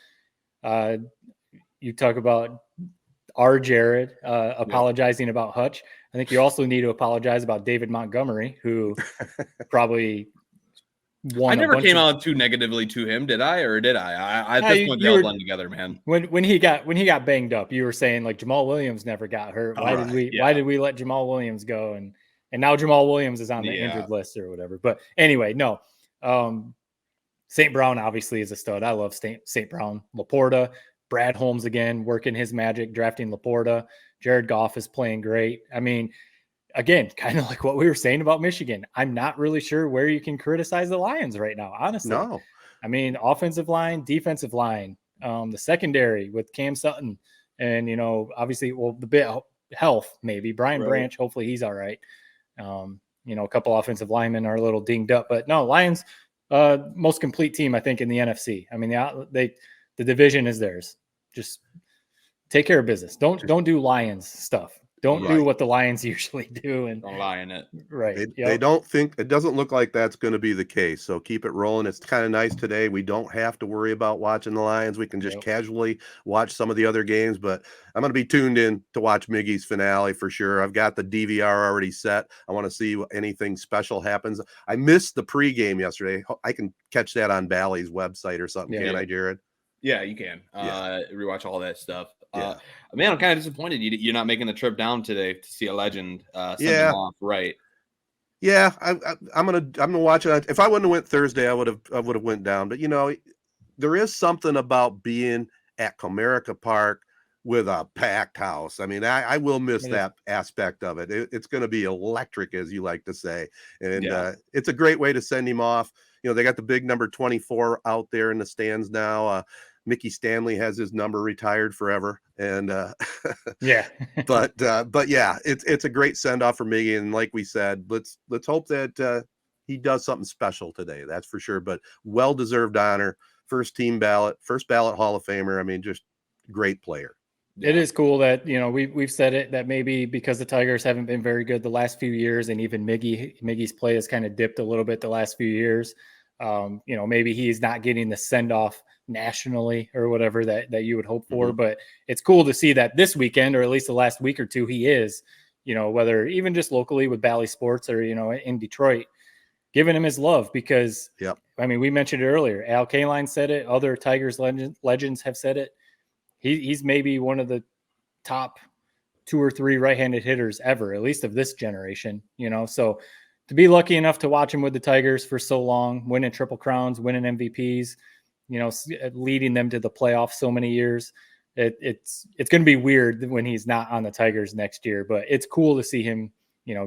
You talk about our Jared apologizing about Hutch. I think you also need to apologize about David Montgomery, who probably won. I never came out too negatively to him, did I? Or did I? At this point, they all blend together, man. When he got banged up, you were saying like Jamal Williams never got hurt. Why did we let Jamal Williams go? And now Jamal Williams is on the injured list or whatever. But anyway, no. St. Brown obviously is a stud. I love St. Brown. Laporta, Brad Holmes again, working his magic, drafting Laporta. Jared Goff is playing great. I mean, again, kind of like what we were saying about Michigan. I'm not really sure where you can criticize the Lions right now, honestly. No. I mean, offensive line, defensive line, the secondary with Cam Sutton, and, obviously, the bit health, maybe. Brian Branch, hopefully he's all right. A couple offensive linemen are a little dinged up. But no, Lions, most complete team, I think, in the NFC. I mean, the division is theirs. Just take care of business. Don't do Lions stuff. Don't do what the Lions usually do, and don't lie in it. Right. They don't think, it doesn't look like that's going to be the case. So keep it rolling. It's kind of nice today. We don't have to worry about watching the Lions. We can just casually watch some of the other games, but I'm going to be tuned in to watch Miggy's finale for sure. I've got the DVR already set. I want to see what anything special happens. I missed the pregame yesterday. I can catch that on Bally's website or something. Can I, Jared? Yeah, you can. Rewatch all that stuff. Man, I'm kind of disappointed you're not making the trip down today to see a legend. Send them off, right? Yeah, I'm gonna watch it. If I wouldn't have went Thursday, I would have went down. But there is something about being at Comerica Park with a packed house. I mean, I will miss that aspect of it. It's going to be electric, as you like to say, and it's a great way to send him off. They got the big number 24 out there in the stands now. Mickey Stanley has his number retired forever. And but yeah, it's a great send off for Miggy. And like we said, let's hope that he does something special today. That's for sure. But well-deserved honor, first ballot Hall of Famer. I mean, just great player. It is cool that, we've said it, that maybe because the Tigers haven't been very good the last few years, and even Miggy's play has kind of dipped a little bit the last few years. Maybe he's not getting the send off nationally or whatever that you would hope for, but it's cool to see that this weekend, or at least the last week or two, he is, whether even just locally with Bally Sports or, in Detroit, giving him his love, because I mean, we mentioned it earlier. Al Kaline said it. Other Tigers legends have said it. He's maybe one of the top 2 or 3 right-handed hitters ever, at least of this generation, so to be lucky enough to watch him with the Tigers for so long, winning Triple Crowns, winning MVPs, leading them to the playoffs so many years, it's going to be weird when he's not on the Tigers next year, but it's cool to see him,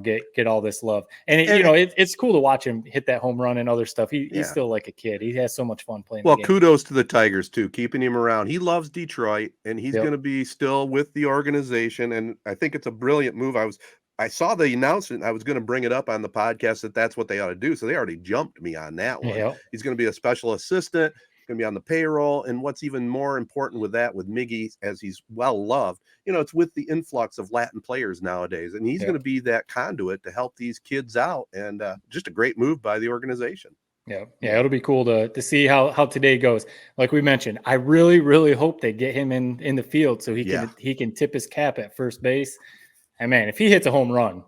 get all this love. And it's cool to watch him hit that home run and other stuff. He's still like a kid. He has so much fun playing. Well, kudos to the Tigers too, keeping him around. He loves Detroit, and he's going to be still with the organization. And I think it's a brilliant move. I saw the announcement. I was going to bring it up on the podcast that's what they ought to do. So they already jumped me on that one. Yep. He's going to be a special assistant, going to be on the payroll. And what's even more important with Miggy, as he's well loved, it's with the influx of Latin players nowadays. And he's going to be that conduit to help these kids out. And just a great move by the organization. Yeah. It'll be cool to see how today goes. Like we mentioned, I really, really hope they get him in the field so he can tip his cap at first base. And man, if he hits a home run,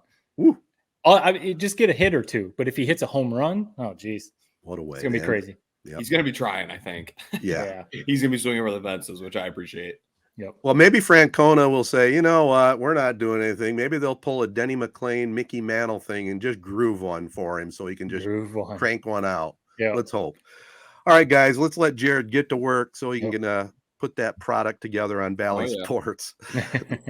just get a hit or two. But if he hits a home run, oh geez, what a way! It's gonna be crazy. Yep. He's gonna be trying, I think. Yeah. He's gonna be swinging over the fences, which I appreciate. Yep. Well, maybe Francona will say, you know what, we're not doing anything. Maybe they'll pull a Denny McClain, Mickey Mantle thing and just groove one for him so he can just crank one out. Yeah. Let's hope. All right, guys, let's let Jared get to work so he can put that product together on Bally Sports.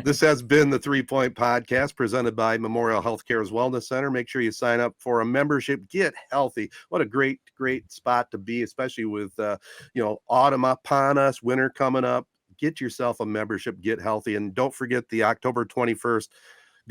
This has been the 3 Point Podcast presented by Memorial Healthcare's Wellness Center. Make sure you sign up for a membership. Get healthy. What a great spot to be, especially with autumn upon us, winter coming up. Get yourself a membership. Get healthy, and don't forget the October 21st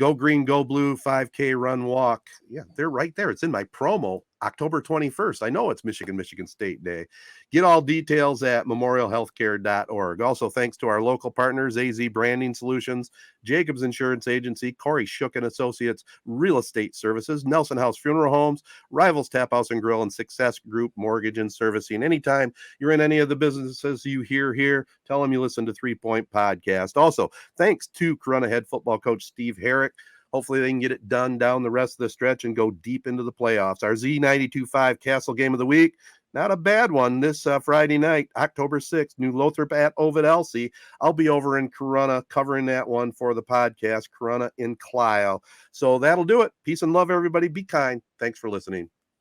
Go Green, Go Blue 5K run walk. Yeah, they're right there. It's in my promo, October 21st. I know it's Michigan State Day. Get all details at memorialhealthcare.org. Also, thanks to our local partners, AZee Branding Solutions, Jacobs Insurance Agency, Kori and Associates Real Estate Services, Nelson House Funeral Homes, Rivals Taphouse and Grille, and Success Group Mortgage and Servicing. Anytime you're in any of the businesses you hear here, tell them you listen to 3 Point Podcast. Also, thanks to Corunna head football coach Steve Herrick. Hopefully they can get it done down the rest of the stretch and go deep into the playoffs. Our Z92.5 Castle Game of the Week, not a bad one this Friday night, October 6th, New Lothrop at Ovid Elsie. I'll be over in Corunna covering that one for the podcast, Corunna in Clio. So that'll do it. Peace and love, everybody. Be kind. Thanks for listening.